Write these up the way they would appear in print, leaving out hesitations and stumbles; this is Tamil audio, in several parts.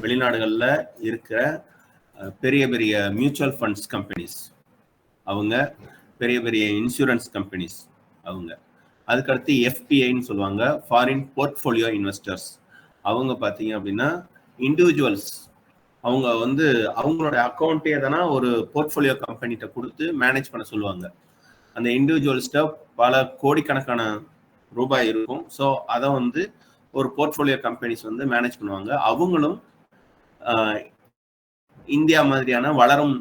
வெளிநாடுகளில் இருக்கிற பெரிய பெரிய மியூச்சுவல் ஃபண்ட்ஸ் கம்பெனிஸ், அவங்க பெரிய பெரிய இன்சூரன்ஸ் கம்பெனிஸ், அவங்க அதுக்கடுத்து எஃபிஐன்னு சொல்லுவாங்க, ஃபாரின் போர்ட்ஃபோலியோ இன்வெஸ்டர்ஸ். அவங்க பார்த்தீங்க அப்படின்னா இண்டிவிஜுவல்ஸ், அவங்க வந்து அவங்களோட அக்கௌண்ட்டே எதனா ஒரு போர்ட்ஃபோலியோ கம்பெனிகிட்ட கொடுத்து மேனேஜ் பண்ண சொல்லுவாங்க. அந்த இண்டிவிஜுவல்ஸ்ட பல கோடிக்கணக்கான ரூபாய் இருக்கும். ஸோ அதை வந்து ஒரு போர்ட்ஃபோலியோ கம்பெனிஸ் வந்து மேனேஜ் பண்ணுவாங்க. அவங்களும் இந்தியா மாதிரியான வளரும்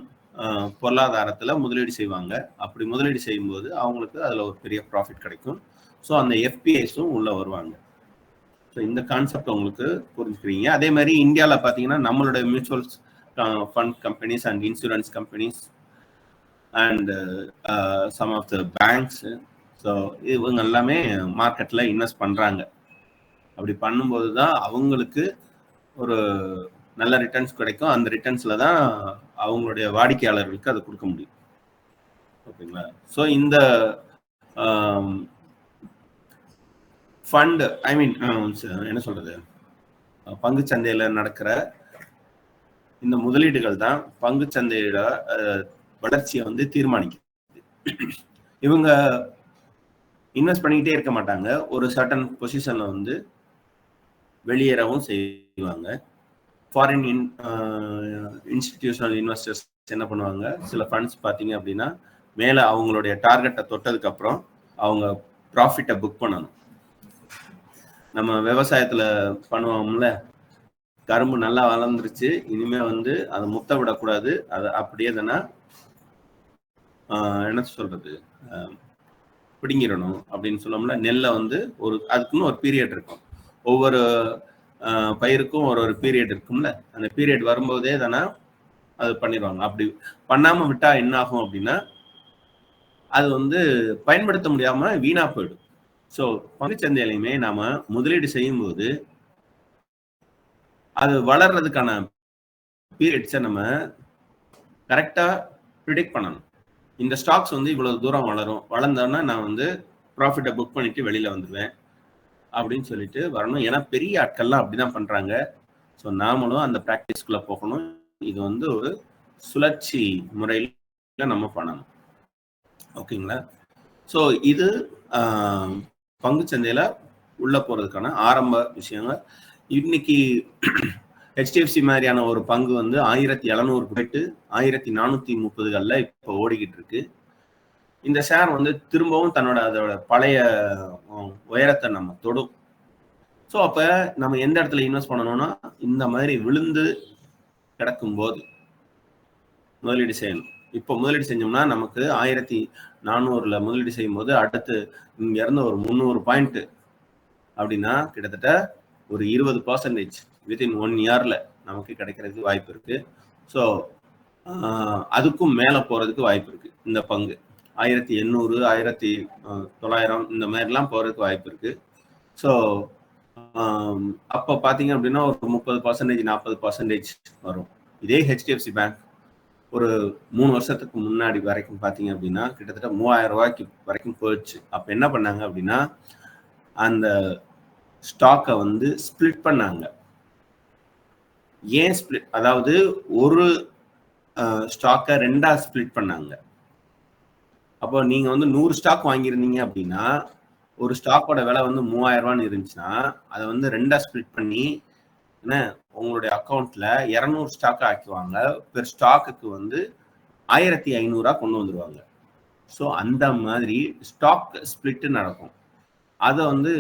பொருளாதாரத்துல முதலீடு செய்வாங்க. அப்படி முதலீடு செய்யும்போது அவங்களுக்கு அதுல ஒரு பெரிய ப்ராஃபிட் கிடைக்கும். ஸோ அந்த எஃபிஐஸும் உள்ள வருவாங்க. ஸோ இந்த கான்செப்ட் உங்களுக்கு புரிஞ்சுக்கிறீங்க. அதே மாதிரி இந்தியாவில் பார்த்தீங்கன்னா நம்மளோட mutual fund companies and insurance companies and some of the banks, so இவங்க எல்லாமே மார்க்கெட்டில் இன்வெஸ்ட் பண்ணுறாங்க. அப்படி பண்ணும்போது தான் அவங்களுக்கு ஒரு நல்ல ரிட்டர்ன்ஸ் கிடைக்கும். அந்த ரிட்டர்ன்ஸில் தான் அவங்களுடைய வாடிக்கையாளர்களுக்கு அதை கொடுக்க முடியும். ஓகேங்களா? ஸோ இந்த ஃபண்ட், ஐ மீன் என்ன சொல்றது, பங்கு சந்தையில் நடக்கிற இந்த முதலீடுகள் தான் பங்கு சந்தையோட வளர்ச்சியை வந்து தீர்மானிக்குது. இவங்க இன்வெஸ்ட் பண்ணிக்கிட்டே இருக்க மாட்டாங்க, ஒரு சர்டன் பொசிஷன்ல வந்து வெளியேறவும் செய்வாங்க. ஃபாரின் இன்ஸ்டிடியூஷனல் இன்வெஸ்டர்ஸ் என்ன பண்ணுவாங்க, சில ஃபண்ட்ஸ் பார்த்தீங்க அப்படின்னா மேலே அவங்களுடைய டார்கெட்டை தொட்டதுக்கு அப்புறம் அவங்க ப்ராஃபிட்டை புக் பண்ணணும். நம்ம விவசாயத்துல பண்ணுவோம்ல, கரும்பு நல்லா வளர்ந்துருச்சு, இனிமே வந்து அதை முத்த விடக்கூடாது, அதை அப்படியே தானே என்ன சொல்றது, பிடிங்கிடணும் அப்படின்னு சொல்லோம்ல. நெல்லை வந்து ஒரு அதுக்குன்னு ஒரு பீரியட் இருக்கும், ஒவ்வொரு பயிருக்கும் ஒரு பீரியட் இருக்கும்ல. அந்த பீரியட் வரும்போதே தானே அது பண்ணிடுவாங்க. அப்படி பண்ணாம விட்டா என்ன ஆகும் அப்படின்னா அது வந்து பயன்படுத்த முடியாம வீணா போயிடும். ஸோ பங்குச்சந்தையிலையுமே நாம முதலீடு செய்யும் போது அது வளர்றதுக்கான பீரியட்ஸை நம்ம கரெக்டா ப்ரிடிக்ட் பண்ணணும். இந்த ஸ்டாக்ஸ் வந்து இவ்வளவு தூரம் வளரும், வளர்ந்தோன்னா நான் வந்து ப்ராஃபிட்டை புக் பண்ணிட்டு வெளியில வந்துடுவேன் அப்படின்னு சொல்லிட்டு வரணும். ஏன்னா பெரிய ஆட்கள்லாம் அப்படிதான் பண்றாங்க. ஸோ நாமளும் அந்த ப்ராக்டிஸ்குள்ள போகணும். இது வந்து ஒரு சுழற்சி முறையில நம்ம பண்ணணும். ஓகேங்களா? ஸோ இது பங்கு சந்தையில உள்ள போறதுக்கான ஆரம்ப விஷயங்கள். இன்னைக்கு ஹெச்டிஎஃப்சி மாதிரியான ஒரு பங்கு வந்து 1700 போயிட்டு 1430 இப்போ ஓடிக்கிட்டு இருக்கு. இந்த ஷேர் வந்து திரும்பவும் அதோட பழைய உயரத்தை நம்ம தொடும். ஸோ அப்ப நம்ம எந்த இடத்துல இன்வெஸ்ட் பண்ணணும்னா இந்த மாதிரி விழுந்து கிடக்கும் போது முதலீடு செய்யணும். இப்போ முதலீடு செஞ்சோம்னா நமக்கு 1400 முதலீடு செய்யும் போது அடுத்து இங்க இருந்து ஒரு 300 பாயிண்ட் அப்படின்னா கிட்டத்தட்ட ஒரு 20% வித்தின் 1 இயர்ல நமக்கு கிடைக்கிறதுக்கு வாய்ப்பு இருக்கு. ஸோ அதுக்கும் மேல போறதுக்கு வாய்ப்பு இருக்கு. இந்த பங்கு 1800 1900 இந்த மாதிரிலாம் போறதுக்கு வாய்ப்பு இருக்கு. ஸோ அப்போ பார்த்தீங்க அப்படின்னா ஒரு 30% 40% வரும். இதே ஹெச்டிஎஃப்சி பேங்க் ஒரு 3 வருஷத்துக்கு முன்னாடி வரைக்கும் பார்த்தீங்க அப்படின்னா கிட்டத்தட்ட 3000 ரூபாய்க்கு வரைக்கும் போயிடுச்சு. அப்போ என்ன பண்ணாங்க அப்படின்னா அந்த ஸ்டாக்கை வந்து ஸ்பிளிட் பண்ணாங்க. ஏன் ஸ்பிளிட், அதாவது ஒரு ஸ்டாக்கை 2ஆ ஸ்பிளிட் பண்ணாங்க. அப்போ நீங்க வந்து 100 ஸ்டாக் வாங்கியிருந்தீங்க அப்படின்னா ஒரு ஸ்டாக்கோட விலை வந்து 3000 ரூபான்னு இருந்துச்சுன்னா அதை வந்து 2ஆ ஸ்பிளிட் பண்ணி என்ன உங்களுடைய அக்கௌண்ட்ல 200 ஸ்டாக் ஆக்குவாங்க. பெர் ஸ்டாக்குக்கு வந்து 1500 கொண்டு வந்துருவாங்க. ஸோ அந்த மாதிரி ஸ்டாக் ஸ்பிளிட் நடக்கும். அதை வந்து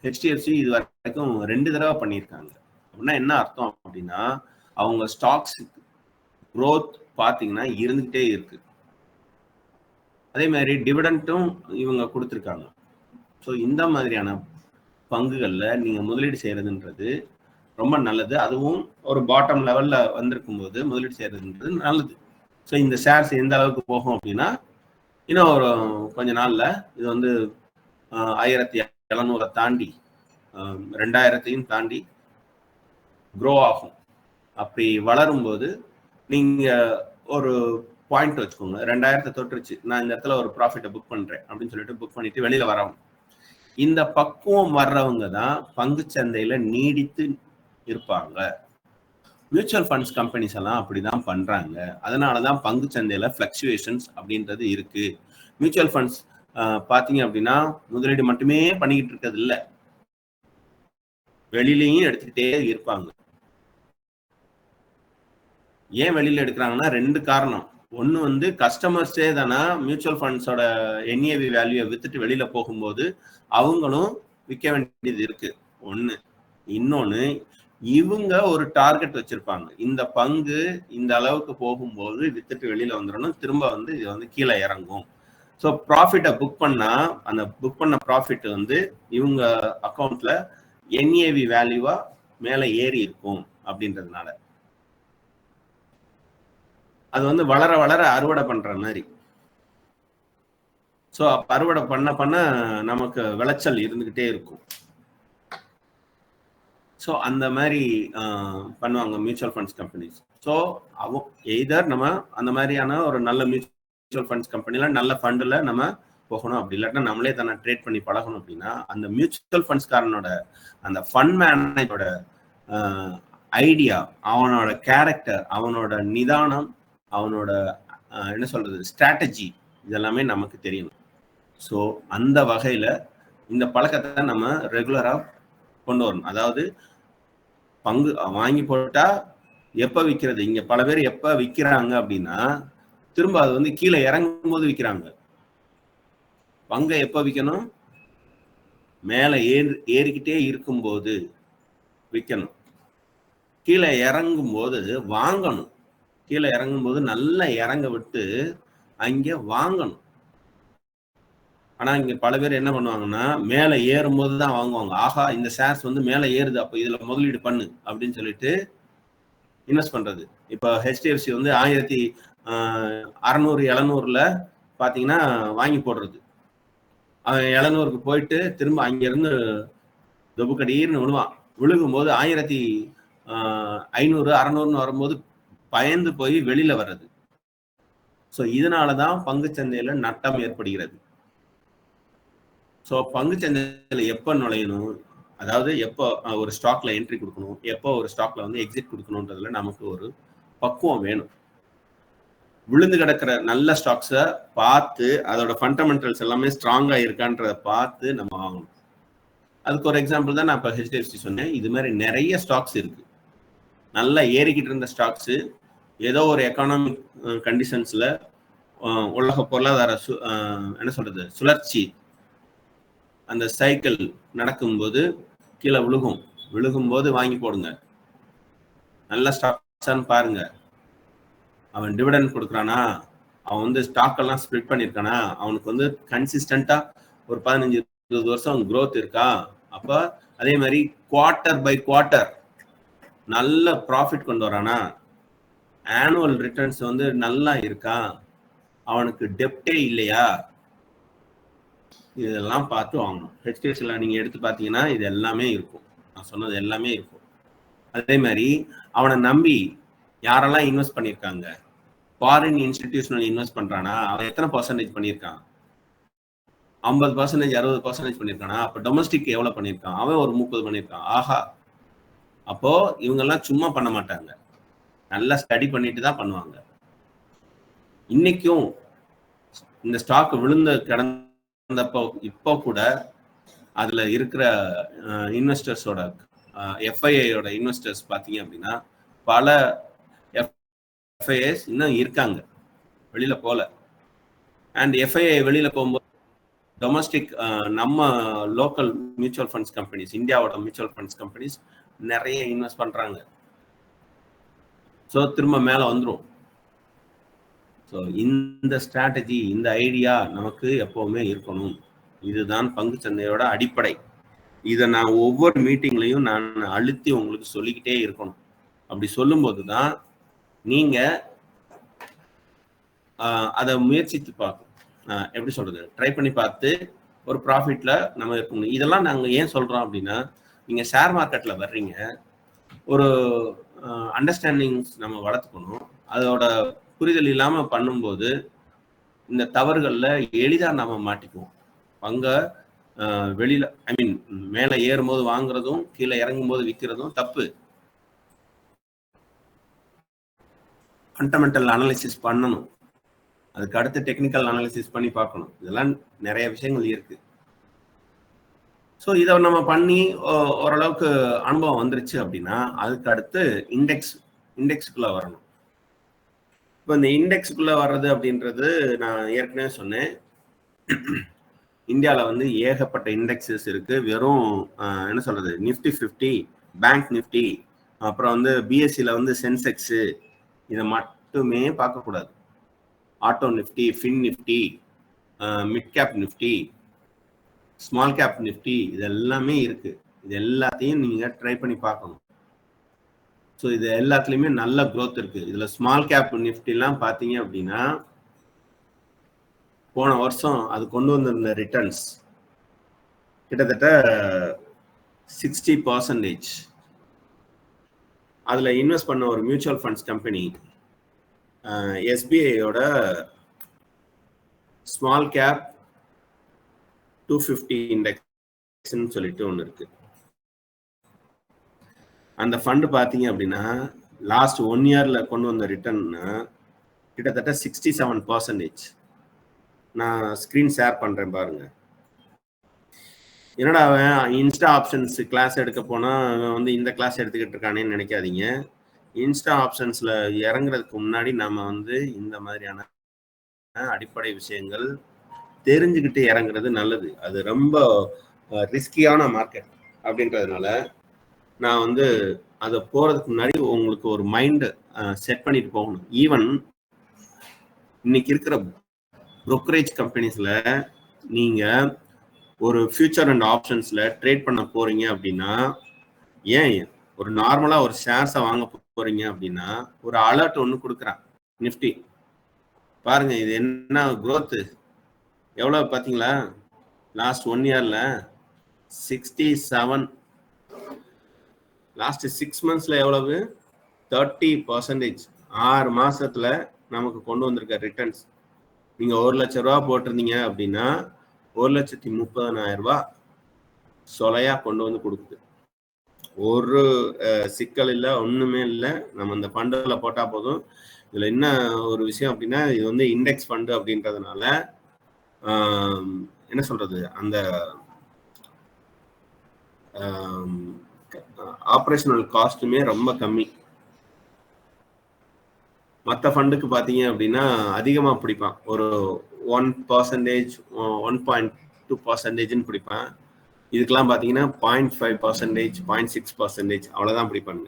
ஹெச்டிஎஃப்சி இது வரைக்கும் 2 தடவை பண்ணியிருக்காங்க. அப்படின்னா என்ன அர்த்தம் அப்படின்னா அவங்க ஸ்டாக்ஸ் க்ரோத் பார்த்தீங்கன்னா இருந்துகிட்டே இருக்கு. அதே மாதிரி டிவிடெண்டும் இவங்க கொடுத்துருக்காங்க. ஸோ இந்த மாதிரியான பங்குகள்ல நீங்க முதலீடு செய்யறதுன்றது ரொம்ப நல்லது. அதுவும் ஒரு பாட்டம் லெவல்ல வந்திருக்கும் போது முதலீடு செய்யறதுன்றது நல்லது. ஸோ இந்த ஷேர்ஸ் எந்த அளவுக்கு போகும் அப்படின்னா இன்னும் ஒரு கொஞ்ச நாள்ல இது வந்து 1700 தாண்டி 2000 தாண்டி க்ரோ ஆகும். அப்படி வளரும் போது நீங்க ஒரு பாயிண்ட் வச்சுக்கோங்க, 2000 தொட்டுருச்சு, நான் இந்த இடத்துல ஒரு ப்ராஃபிட்டை புக் பண்றேன் அப்படின்னு சொல்லிட்டு புக் பண்ணிட்டு வெளியில வரவும், இந்த பக்குவம் வர்றவங்க தான் பங்கு சந்தையில நீடித்து இருப்பாங்க. மியூச்சுவல் ஃபண்ட்ஸ் கம்பெனிஸ் எல்லாம் அப்படிதான் பண்றாங்க. அதனாலதான் பங்கு சந்தையில பிளக்சுவேஷன்ஸ் அப்படின்றது இருக்கு. மியூச்சுவல் ஃபண்ட்ஸ் பாத்தீங்க அப்படின்னா முதலீடு மட்டுமே பண்ணிக்கிட்டு இருக்கிறது இல்ல, வெளியிலையும் எடுத்துக்கிட்டே இருப்பாங்க. ஏன் வெளியில எடுக்கிறாங்கன்னா 2 காரணம். ஒன்னு வந்து கஸ்டமர்ஸே தானா மியூச்சுவல் ஃபண்ட்ஸோட NAV வேல்யூ வித்துட்டு வெளியில போகும்போது அவங்களும் விற்க வேண்டியது இருக்கு ஒண்ணு. இன்னொன்னு, இவங்க ஒரு டார்கெட் வச்சிருப்பாங்க, இந்த பங்கு இந்த அளவுக்கு போகும்போது வித்துட்டு வெளியில வந்துடணும், திரும்ப வந்து இது வந்து கீழே இறங்கும். ஸோ ப்ராஃபிட்டை புக் பண்ணா அந்த புக் பண்ண ப்ராஃபிட் வந்து இவங்க அக்கௌண்ட்ல NAV வேல்யூவா மேல ஏறி இருக்கும் அப்படின்றதுனால. அது வந்து வளர வளர அறுவடை பண்ற மாதிரி. ஸோ அப்ப அறுவடை பண்ண பண்ண நமக்கு விளைச்சல் இருந்துகிட்டே இருக்கும். ஸோ அந்த மாதிரி பண்ணுவாங்க mutual funds companies. So either நம்ம அந்த மாதிரியான ஒரு நல்ல மியூச்சுவல் ஃபண்ட்ஸ் கம்பெனில நல்ல ஃபண்டில் நம்ம போகணும், அப்படி இல்லாட்டா நம்மளே தானே ட்ரேட் பண்ணி பழகணும். அப்படின்னா அந்த மியூச்சுவல் ஃபண்ட்ஸ்காரனோட அந்த ஃபண்ட் மேனேஜரோட ஐடியா, அவனோட கேரக்டர், அவனோட நிதானம், அவனோட என்ன சொல்றது ஸ்ட்ராட்டஜி, இதெல்லாமே நமக்கு தெரியணும். ஸோ அந்த வகையில இந்த பழக்கத்தை நம்ம ரெகுலரா கொண்டு வரணும். அதாவது பங்கு வாங்கி போட்டா எப்ப விற்கிறது, இங்க பல பேர் எப்ப விற்கிறாங்க அப்படின்னா திரும்ப அது வந்து கீழே இறங்கும் போது விற்கிறாங்க. பங்கை எப்ப விற்கணும், மேல ஏறிக்கிட்டே இருக்கும்போது விற்கணும். கீழே இறங்கும் போது வாங்கணும். கீழே இறங்கும் போது நல்லா இறங்க விட்டு அங்க வாங்கணும். ஆனா இங்க பல பேர் என்ன பண்ணுவாங்கன்னா மேல ஏறும் போதுதான் வாங்குவாங்க. ஆஹா இந்த ஷேர்ஸ் வந்து மேல ஏறுது, அப்ப இதுல முதலீடு பண்ணு அப்படின்னு சொல்லிட்டு இன்வெஸ்ட் பண்றது. இப்ப HDFC வந்து 1600 700ல பாத்தீங்கன்னா வாங்கி போடுறது. 700க்கு போயிட்டு திரும்ப அங்க இருந்து தொபுக்கடீர்னு விழுவான். விழுகும் போது 1500 600ன்னு வரும்போது பயந்து போய் வெளியில வர்றது. ஸோ இதனாலதான் பங்கு சந்தையில நட்டம் ஏற்படுகிறது. ஸோ பங்கு சந்தையில எப்ப நுழையணும், அதாவது எப்போ ஒரு ஸ்டாக்ல என்ட்ரி கொடுக்கணும், எப்போ ஒரு ஸ்டாக்ல வந்து எக்ஸிட் கொடுக்கணும்ன்றதுல நமக்கு ஒரு பக்குவம் வேணும். விழுந்து கிடக்கிற நல்ல ஸ்டாக்ஸை பார்த்து அதோட ஃபண்டமெண்டல்ஸ் எல்லாமே ஸ்ட்ராங்கா இருக்கான்றத பார்த்து நம்ம வாங்கணும். அதுக்கு ஒரு எக்ஸாம்பிள் தான் நான் இப்போ HDFC சொன்னேன். இது மாதிரி நிறைய ஸ்டாக்ஸ் இருக்கு. நல்லா ஏறிக்கிட்டு இருந்த ஸ்டாக்ஸ் ஏதோ ஒரு எக்கானாமிக் கண்டிஷன்ஸ்ல உலக பொருளாதார என்ன சொல்றது சுழற்சி, அந்த சைக்கிள் நடக்கும்போது கீழே விழுகும் போது வாங்கி போடுங்க. நல்ல ஸ்டாக்ஸ் பாருங்க. அவன் டிவிடெண்ட் கொடுக்குறானா, அவன் வந்து ஸ்டாக் எல்லாம் ஸ்ப்ளிட் பண்ணிருக்கானா, அவனுக்கு வந்து கன்சிஸ்டண்டா ஒரு 15-20 வருஷம் growth இருக்கா, அப்ப அதே மாதிரி குவார்டர் பை குவார்டர் நல்ல ப்ராஃபிட் கொண்டு வரானா, ஆனுவல் ரிட்டர்ன்ஸ் வந்து நல்லா இருக்கா, அவனுக்கு டெப்டே இல்லையா, இதெல்லாம் பார்த்து வாங்கணும். HDFCல நீங்க எடுத்து பார்த்தீங்கன்னா இது எல்லாமே இருக்கும். நான் சொன்னது எல்லாமே இருக்கும். அதே மாதிரி அவனை நம்பி யாரெல்லாம் இன்வெஸ்ட் பண்ணியிருக்காங்க, ஃபாரின் இன்ஸ்டிடியூஷனல் இன்வெஸ்ட் பண்றானா, அவன் எத்தனை பர்சன்டேஜ் பண்ணியிருக்கான், 50% 60% பண்ணியிருக்கானா, அப்ப டொமஸ்டிக் எவ்வளவு பண்ணியிருக்கான், அவன் ஒரு 30 பண்ணியிருக்கான். ஆஹா, அப்போ இவங்கெல்லாம் சும்மா பண்ண மாட்டாங்க, நல்லா ஸ்டடி பண்ணிட்டு தான் பண்ணுவாங்க. இன்னைக்கும் இந்த ஸ்டாக் விழுந்து கிடந்தப்போ இப்போ கூட அதுல இருக்கிற இன்வெஸ்டர்ஸோட FIIயோட இன்வெஸ்டர்ஸ் பார்த்தீங்க அப்படின்னா பல FIIs இன்னும் இருக்காங்க, வெளியில போல. அண்ட் FII வெளியில போகும்போது டொமஸ்டிக் நம்ம லோக்கல் மியூச்சுவல் ஃபண்ட்ஸ் கம்பெனிஸ், இந்தியாவோட மியூச்சுவல் ஃபண்ட்ஸ் கம்பெனிஸ் நிறைய இன்வெஸ்ட் பண்றாங்க. ஸோ திரும்ப மேல வந்துடும். ஸோ இந்த ஸ்ட்ராட்டஜி, இந்த ஐடியா நமக்கு எப்பவுமே இருக்கணும். இதுதான் பங்கு சந்தையோட அடிப்படை. இதை நான் ஒவ்வொரு மீட்டிங்லையும் நான் அழுத்தி உங்களுக்கு சொல்லிக்கிட்டே இருக்கணும். அப்படி சொல்லும் போதுதான் நீங்க அதை முயற்சித்து பார்க்கணும். எப்படி சொல்றது, ட்ரை பண்ணி பார்த்து ஒரு ப்ராஃபிட்ல நம்ம இருக்கணும். இதெல்லாம் நாங்க ஏன் சொல்றோம் அப்படின்னா, நீங்க ஷேர் மார்க்கெட்ல வர்றீங்க, ஒரு அண்டர்ஸ்டாண்டிங்ஸ் நம்ம வளர்த்துக்கணும். அதோட புரிதல் இல்லாம பண்ணும்போது இந்த தவறுகள்ல எளிதா நாம மாட்டிக்குவோம். அங்க வெளியில மேல ஏறும்போது வாங்குறதும் கீழே இறங்கும் போது விற்கிறதும் தப்பு. ஃபண்டமெண்டல் அனாலிசிஸ் பண்ணணும், அதுக்கு அடுத்து டெக்னிக்கல் அனாலிசிஸ் பண்ணி பார்க்கணும். இதெல்லாம் நிறைய விஷயங்கள் இருக்கு. ஸோ இதை நம்ம பண்ணி ஓரளவுக்கு அனுபவம் வந்துருச்சு அப்படின்னா அதுக்கு அடுத்து இண்டெக்ஸுக்குள்ள வரணும். இப்போ இந்த இண்டெக்ஸுக்குள்ள வர்றது அப்படின்றது நான் ஏற்கனவே சொன்னேன், இந்தியாவில் வந்து ஏகப்பட்ட இண்டெக்ஸஸ் இருக்கு. வெறும் என்ன சொல்றது, நிஃப்டி 50, பேங்க் நிஃப்டி, அப்புறம் வந்து பிஎஸ்சியில் வந்து சென்செக்ஸு, இதை மட்டுமே பார்க்கக்கூடாது. Auto Nifty, fin Nifty, mid cap Nifty, small cap Nifty, இது எல்லாமே இருக்கு. இது எல்லாத்தையும் நீங்க ட்ரை பண்ணி பார்க்கணும். ஸோ இது எல்லாத்துலேயுமே நல்ல க்ரோத் இருக்கு. இதுல ஸ்மால் கேப் நிஃப்டிலாம் பார்த்தீங்க அப்படின்னா போன வருஷம் அது கொண்டு வந்திருந்த ரிட்டர்ன்ஸ் கிட்டத்தட்ட 60%. அதுல இன்வெஸ்ட் பண்ண ஒரு மியூச்சுவல் ஃபண்ட்ஸ் கம்பெனி எஸ்பிஐயோட ஸ்மால் கேப் 250 இண்டெக்ஸ்ன்னு சொல்லிட்டு ஒன்று இருக்கு. அந்த ஃபண்டு பார்த்தீங்க அப்படின்னா லாஸ்ட் 1 இயர்ல கொண்டு வந்த ரிட்டர்ன் கிட்டத்தட்ட 67%. நான் ஸ்க்ரீன் ஷேர் பண்றேன் பாருங்க. என்னடா அவன் இன்ஸ்டா ஆப்ஷன்ஸ் கிளாஸ் எடுக்க போனா அவன் வந்து இந்த கிளாஸ் எடுத்துக்கிட்டு இருக்கானேன்னு நினைக்காதீங்க. இன்ஸ்டா ஆப்ஷன்ஸ்ல இறங்குறதுக்கு முன்னாடி நம்ம வந்து இந்த மாதிரியான அடிப்படை விஷயங்கள் தெரிஞ்சுக்கிட்டு இறங்குறது நல்லது. அது ரொம்ப ரிஸ்கியான மார்க்கெட் அப்படின்றதுனால நான் வந்து அதை போறதுக்கு முன்னாடி உங்களுக்கு ஒரு மைண்ட் செட் பண்ணிட்டு போகணும். ஈவன் இன்னைக்கு இருக்கிற புரோக்கரேஜ் கம்பெனிஸ்ல நீங்க ஒரு ஃபியூச்சர் அண்ட் ஆப்ஷன்ஸ்ல ட்ரேட் பண்ண போறீங்க அப்படின்னா, ஏன் ஒரு நார்மலா ஒரு ஷேர்ஸை வாங்க போறீங்க அப்படின்னா ஒரு அலர்ட் ஒன்று கொடுக்குறான் நிஃப்டி. பாருங்க இது என்ன growth எவ்வளவு பாத்தீங்களா? லாஸ்ட் 1 இயர்ல 67, லாஸ்ட் 6 monthsல எவ்வளவு? 30%. 6 மாசத்துல நமக்கு கொண்டு வந்திருக்க ரிட்டர்ன்ஸ். நீங்க 1 லட்சம் ரூபாய் போட்டிருந்தீங்க அப்படின்னா 1,30,000 ரூபாய் சொலையா கொண்டு வந்து கொடுக்குது. ஒரு சிக்கல் இல்லை, ஒண்ணுமே இல்லை. நம்ம இந்த ஃபண்டுல போட்டா போதும். இதுல என்ன ஒரு விஷயம் அப்படின்னா இது வந்து இண்டெக்ஸ் ஃபண்டு அப்படின்றதுனால என்ன சொல்றது, அந்த ஆப்ரேஷனல் காஸ்ட்டுமே ரொம்ப கம்மி. மற்ற ஃபண்டுக்கு பார்த்தீங்க அப்படின்னா அதிகமாக பிடிப்பான், ஒரு 1%, 1.2%ன்னு பிடிப்பான். இதுக்கெல்லாம் பார்த்தீங்கன்னா 0.5%, 0.6% அவ்வளோதான் பிடிப்பாங்க.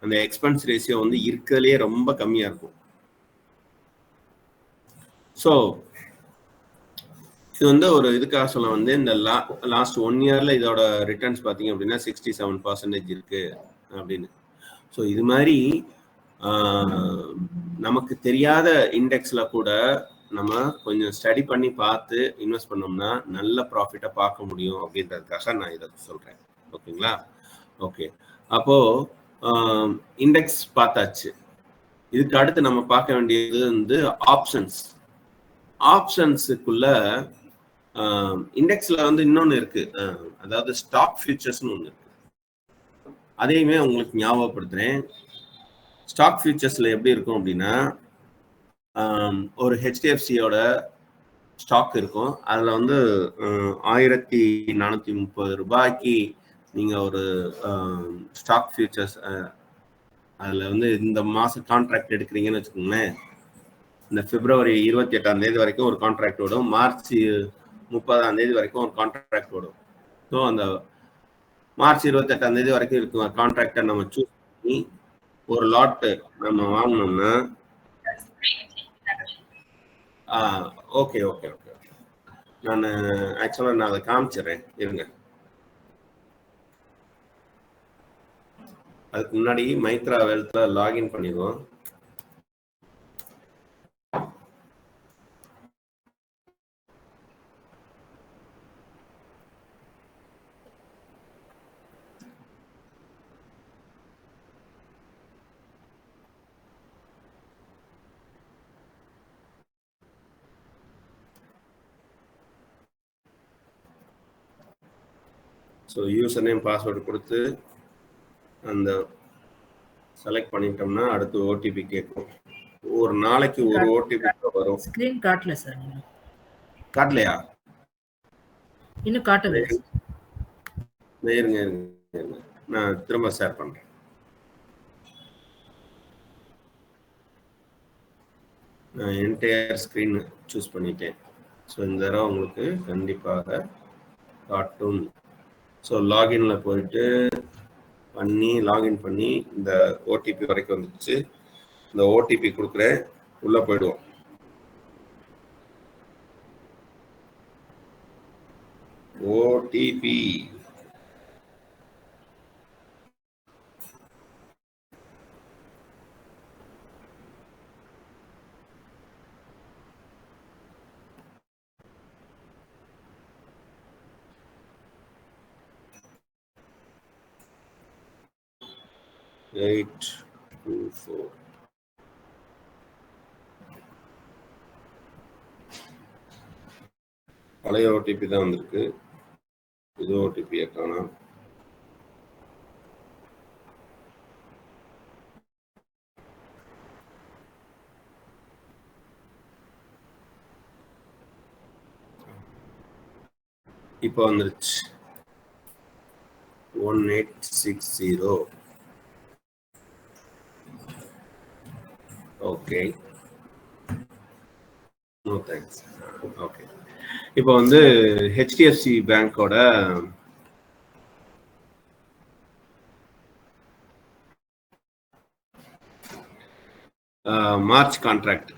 அந்த எக்ஸ்பென்ஸ் ரேஷியோ வந்து இருக்கிறதுலே ரொம்ப கம்மியாக இருக்கும். ஸோ இது வந்து ஒரு இதுக்காக சொல்ல வந்து இந்த லாஸ்ட் 1 இயர்ல இதோட ரிட்டர்ன்ஸ் பார்த்தீங்க அப்படின்னா 67% இருக்கு அப்படின்னு. ஸோ இது மாதிரி நமக்கு தெரியாத இண்டெக்ஸ்ல கூட நம்ம கொஞ்சம் ஸ்டடி பண்ணி பார்த்து இன்வெஸ்ட் பண்ணோம்னா நல்ல ப்ராஃபிட்டை பார்க்க முடியும் அப்படின்றதுக்காக நான் இதை சொல்றேன். ஓகேங்களா? ஓகே, அப்போ இண்டெக்ஸ் பார்த்தாச்சு. இதுக்கு அடுத்து நம்ம பார்க்க வேண்டியது வந்து ஆப்ஷன்ஸ். ஆப்ஷன்ஸுக்குள்ள இண்டெக்ஸ்ல வந்து இன்னொன்னு இருக்கு, அதாவது ஸ்டாக் ஃபியூச்சர்ஸ்னு ஒன்று இருக்கு. அதையுமே உங்களுக்கு ஞாபகப்படுத்துறேன். ஸ்டாக் ஃபியூச்சர்ஸ்ல எப்படி இருக்கும் அப்படின்னா ஒரு ஹெச்டிஎஃப்சியோட ஸ்டாக் இருக்கும். அதுல வந்து 1430 ரூபாய்க்கு நீங்க ஒரு ஸ்டாக் ஃபியூச்சர்ஸ் அதுல வந்து இந்த மாசம் கான்ட்ராக்ட் எடுக்கிறீங்கன்னு வச்சுக்கோங்களேன். இந்த பிப்ரவரி 28ஆம் தேதி வரைக்கும் ஒரு கான்ட்ராக்ட் ஓடும், மார்ச் 30ஆம் தேதி வரைக்கும் ஒரு கான்ட்ராக்ட் ஓடும். ஸோ அந்த மார்ச் 28ஆம் தேதி வரைக்கும் இருக்கும் கான்ட்ராக்டை நம்ம சூஸ் பண்ணி ஒரு லாட் நம்ம வாங்கினோம்னா ஓகே ஓகே ஓகே நான் ஆக்சுவலாக நான் அதை காமிச்சிடுறேன் இருங்க. அதுக்கு முன்னாடி மைத்ரா வெல்த்ல லாகின் பண்ணிடுவோம். ஸோ யூசர் நேம் பாஸ்வேர்டு கொடுத்து அந்த செலக்ட் பண்ணிட்டோம்னா அடுத்து ஓடிபி கேட்கும். ஒரு நாளைக்கு ஒரு ஓடிபி வரும். ஸ்கிரீன் காட்டல சார். காட்டலையா? இன்னும் காட்டல. இருங்க நான் திரும்ப ஷேர் பண்றேன். நான் என்டையர் ஸ்கிரீன் சூஸ் பண்ணிட்டேன். ஸோ இந்த தடவை உங்களுக்கு கண்டிப்பாக காட்டும். ஸோ லாகின்ல போயிட்டு லாகின் பண்ணி இந்த ஓடிபி வரைக்கும் வந்துச்சு. இந்த ஓடிபி கொடுக்குறேன், உள்ள போயிடுவோம். OTP eight 24. பழைய ஓடிபி தான் வந்திருக்கு. புது ஓடிபியை காணோம். இப்போ வந்துருச்சு 1860. Okay, no thanks. ஓகே, இப்போ வந்து ஹெச்டிஎஃப்சி பேங்கோட மார்ச் கான்ட்ராக்ட்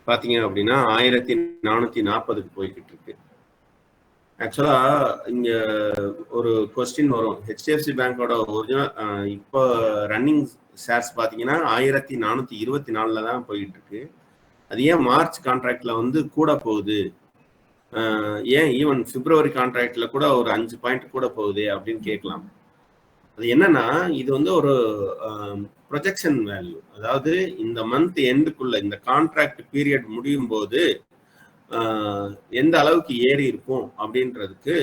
பார்த்தீங்க அப்படின்னா 1440 போய்கிட்டு இருக்கு. ஆக்சுவலா இங்க ஒரு கொஸ்டின் வரும். ஹெச்டிஎஃப்சி பேங்கோட ஒரிஜினல் இப்போ ரன்னிங் ஷேர்ஸ் பார்த்தீங்கன்னா 1424 தான் போயிட்டு இருக்கு. அது ஏன் மார்ச் கான்ட்ராக்ட்ல வந்து கூட போகுது, ஏன் ஈவன் பிப்ரவரி கான்ட்ராக்ட்ல கூட ஒரு 5 பாயிண்ட் கூட போகுது அப்படின்னு கேட்கலாம். அது என்னன்னா, இது வந்து ஒரு ப்ரொஜெக்ஷன் வேல்யூ. அதாவது இந்த மந்த் எண்டுக்குள்ள இந்த கான்ட்ராக்ட் பீரியட் முடியும் போது எந்த அளவுக்கு ஏறி இருக்கும் அப்படின்றதுக்கு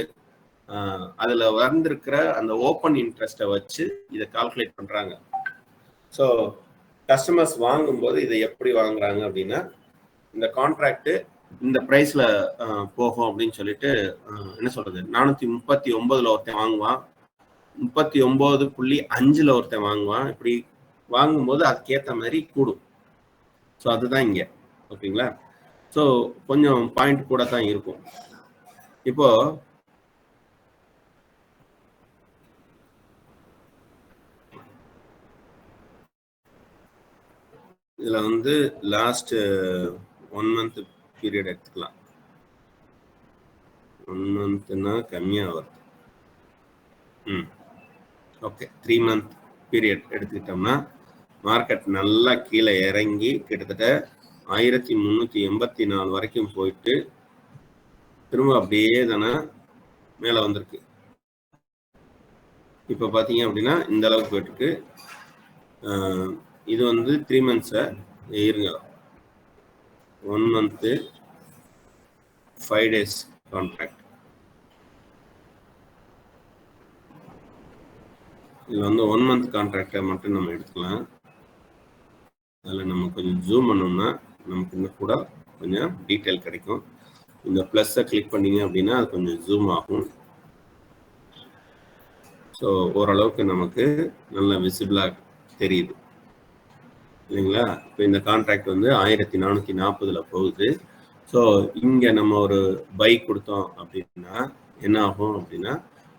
அதுல வந்திருக்கிற அந்த ஓப்பன் இன்ட்ரெஸ்ட்டை வச்சு இதை கால்குலேட் பண்றாங்க. ஸோ கஸ்டமர்ஸ் வாங்கும்போது இதை எப்படி வாங்குறாங்க அப்படின்னா, இந்த கான்ட்ராக்ட் இந்த பிரைஸ்ல போகும் அப்படின்னு சொல்லிட்டு என்ன சொல்றது, 439 ஒருத்தன் வாங்குவான், 39.5 ஒருத்தன் வாங்குவான். இப்படி வாங்கும்போது அதுக்கேற்ற மாதிரி கூடும். ஸோ அதுதான் இங்க. ஓகேங்களா? ஸோ கொஞ்சம் பாயிண்ட் கூட தான் இருக்கும். இப்போ இதுல வந்து லாஸ்ட் 1 மந்த் பீரியட் எடுத்துக்கலாம். 1 மந்த்னா கம்மியா வருது. ஓகே, 3 மந்த் பீரியட் எடுத்துக்கிட்டோம்னா மார்க்கெட் நல்லா கீழே இறங்கி கிட்டத்தட்ட 1384 வரைக்கும் போயிட்டு திரும்ப அப்படியே தானே மேலே வந்திருக்கு. இப்போ பார்த்தீங்க அப்படின்னா இந்த அளவுக்கு போயிட்டு இருக்கு. இது வந்து 3 மந்த்ஸை இருங்க, 1 மந்த்து 5 days கான்ட்ராக்ட். இதில் வந்து 1 மந்த் கான்ட்ராக்டை மட்டும் நம்ம எடுத்துக்கலாம். அதில் நம்ம கொஞ்சம் ஜூம் பண்ணோம்னா நமக்கு இன்னும் கூட கொஞ்சம் டீட்டெயில் கிடைக்கும். இந்த ப்ளஸ்ஸை கிளிக் பண்ணிங்க அப்படின்னா அது கொஞ்சம் ஜூம் ஆகும். ஸோ ஓரளவுக்கு நமக்கு நல்ல விசிபிளாக தெரியுது இல்லைங்களா? இப்போ இந்த கான்ட்ராக்ட் வந்து 1440 போகுது. ஸோ இங்கே நம்ம ஒரு பை கொடுத்தோம் அப்படின்னா என்ன ஆகும் அப்படின்னா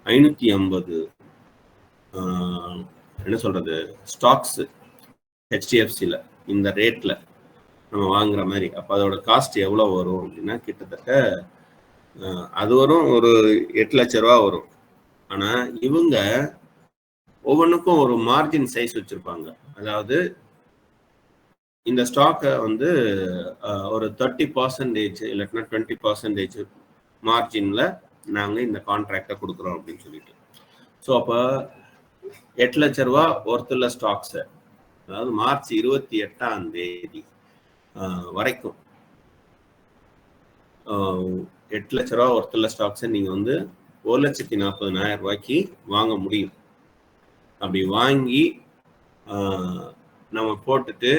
550 என்ன சொல்றது ஸ்டாக்ஸ் ஹெச்டிஎஃப்சியில் இந்த ரேட்டில் நம்ம வாங்குற மாதிரி. அப்போ அதோட காஸ்ட் எவ்வளோ வரும் அப்படின்னா கிட்டத்தட்ட அது வரும் ஒரு 8 லட்ச ரூபா வரும். ஆனால் இவங்க ஒவ்வொன்றுக்கும் ஒரு மார்ஜின் சைஸ் வச்சுருப்பாங்க. அதாவது இந்த ஸ்டாக்கை வந்து ஒரு 30% இல்லைன்னா 20% மார்ஜினில் நாங்கள் இந்த கான்ட்ராக்டை கொடுக்குறோம் அப்படின்னு சொல்லிட்டு. ஸோ அப்போ 8 லட்ச ரூபா ஒருத்துள்ள ஸ்டாக்ஸை, அதாவது மார்ச் 28 வரைக்கும் 8 லட்ச ரூபா ஒருத்துள்ள ஸ்டாக்ஸை நீங்கள் வந்து 1,40,000 ரூபாய்க்கு வாங்க முடியும். அப்படி வாங்கி நம்ம போட்டுட்டு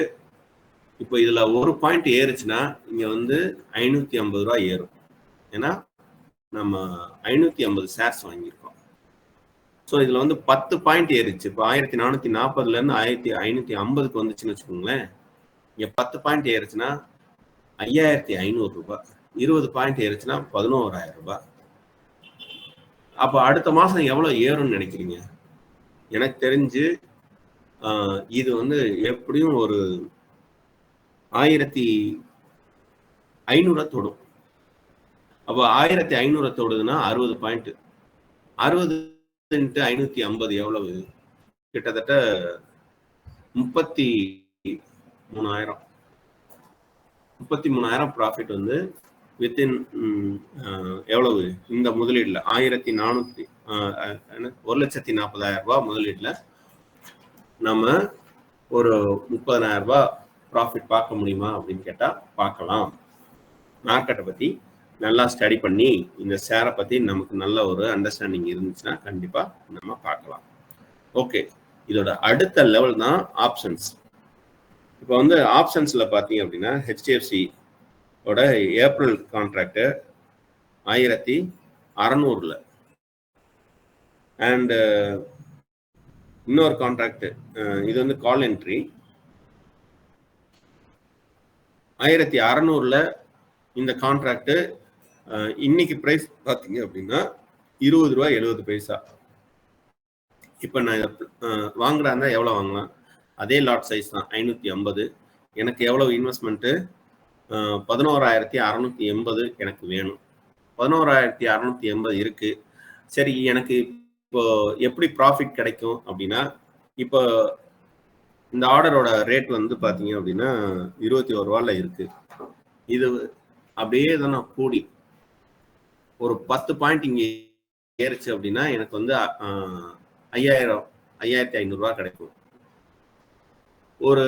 இப்போ இதுல ஒரு பாயிண்ட் ஏறுச்சுன்னா இங்க வந்து 550 ரூபாய் ஏறும். ஏன்னா நம்ம 550 ஷேர்ஸ் வாங்கியிருக்கோம். ஸோ இதுல வந்து 10 பாயிண்ட் ஏறிச்சு. இப்போ 1440 இருந்து 1550க்கு வந்துச்சுன்னு வச்சுக்கோங்களேன். இங்க 10 பாயிண்ட் ஏறுச்சுன்னா 5500 ரூபாய், 20 பாயிண்ட் ஏறுச்சுன்னா 11000 ரூபாய். அப்ப அடுத்த மாசம் எவ்வளவு ஏறும்னு நினைக்கிறீங்க? எனக்கு தெரிஞ்சு இது வந்து எப்படியும் ஒரு 1500 தொடும். அப்போ 1500 தொடுதுன்னா 60 பாயிண்ட், 60 × 550 எவ்வளவு? கிட்டத்தட்ட 33,000 ப்ராஃபிட் வந்து வித்தின் எவ்வளவு இந்த முதலீடுல 1,40,000 ரூபாய் முதலீடுல நம்ம ஒரு 30,000 ரூபாய் ப்ராஃபிட் பார்க்க முடியுமா அப்படின்னு கேட்டா பார்க்கலாம். மார்க்கெட்டை பத்தி நல்லா ஸ்டடி பண்ணி இந்த ஷேரை பத்தி நமக்கு நல்ல ஒரு அண்டர்ஸ்டாண்டிங் இருந்துச்சுன்னா கண்டிப்பா நம்ம பார்க்கலாம். ஓகே, இதோட அடுத்த லெவல் தான் ஆப்ஷன்ஸ். இப்போ வந்து ஆப்ஷன்ஸ்ல பாத்தீங்க அப்படின்னா ஹெச்டிஎஃப்சி ஓட ஏப்ரல் கான்ட்ராக்ட் 1600 அண்ட் இன்னொரு கான்ட்ராக்ட் இது வந்து கால் என்ட்ரி 1600 இந்த கான்ட்ராக்ட் இன்னைக்கு பிரைஸ் பாத்தீங்க அப்படின்னா 20 ரூபாய் 70 பைசா. இப்ப நான் வாங்குறா இருந்தா எவ்வளவு வாங்கலாம்? அதே லாட் சைஸ் தான் 550. எனக்கு எவ்வளவு இன்வெஸ்ட்மெண்ட்? 11,680 எனக்கு வேணும். 11,680 இருக்கு. சரி, எனக்கு இப்போ எப்படி ப்ராஃபிட் கிடைக்கும் அப்படின்னா, இப்போ இந்த ஆர்டரோட ரேட் வந்து பாத்தீங்க அப்படின்னா 21 ரூபாய்ல இருக்கு. இது அப்படியே தானே கூடி ஒரு 10 பாயிண்ட் இங்க ஏறிச்சு அப்படின்னா எனக்கு வந்து 5,500 ரூபாய் கிடைக்கும். ஒரு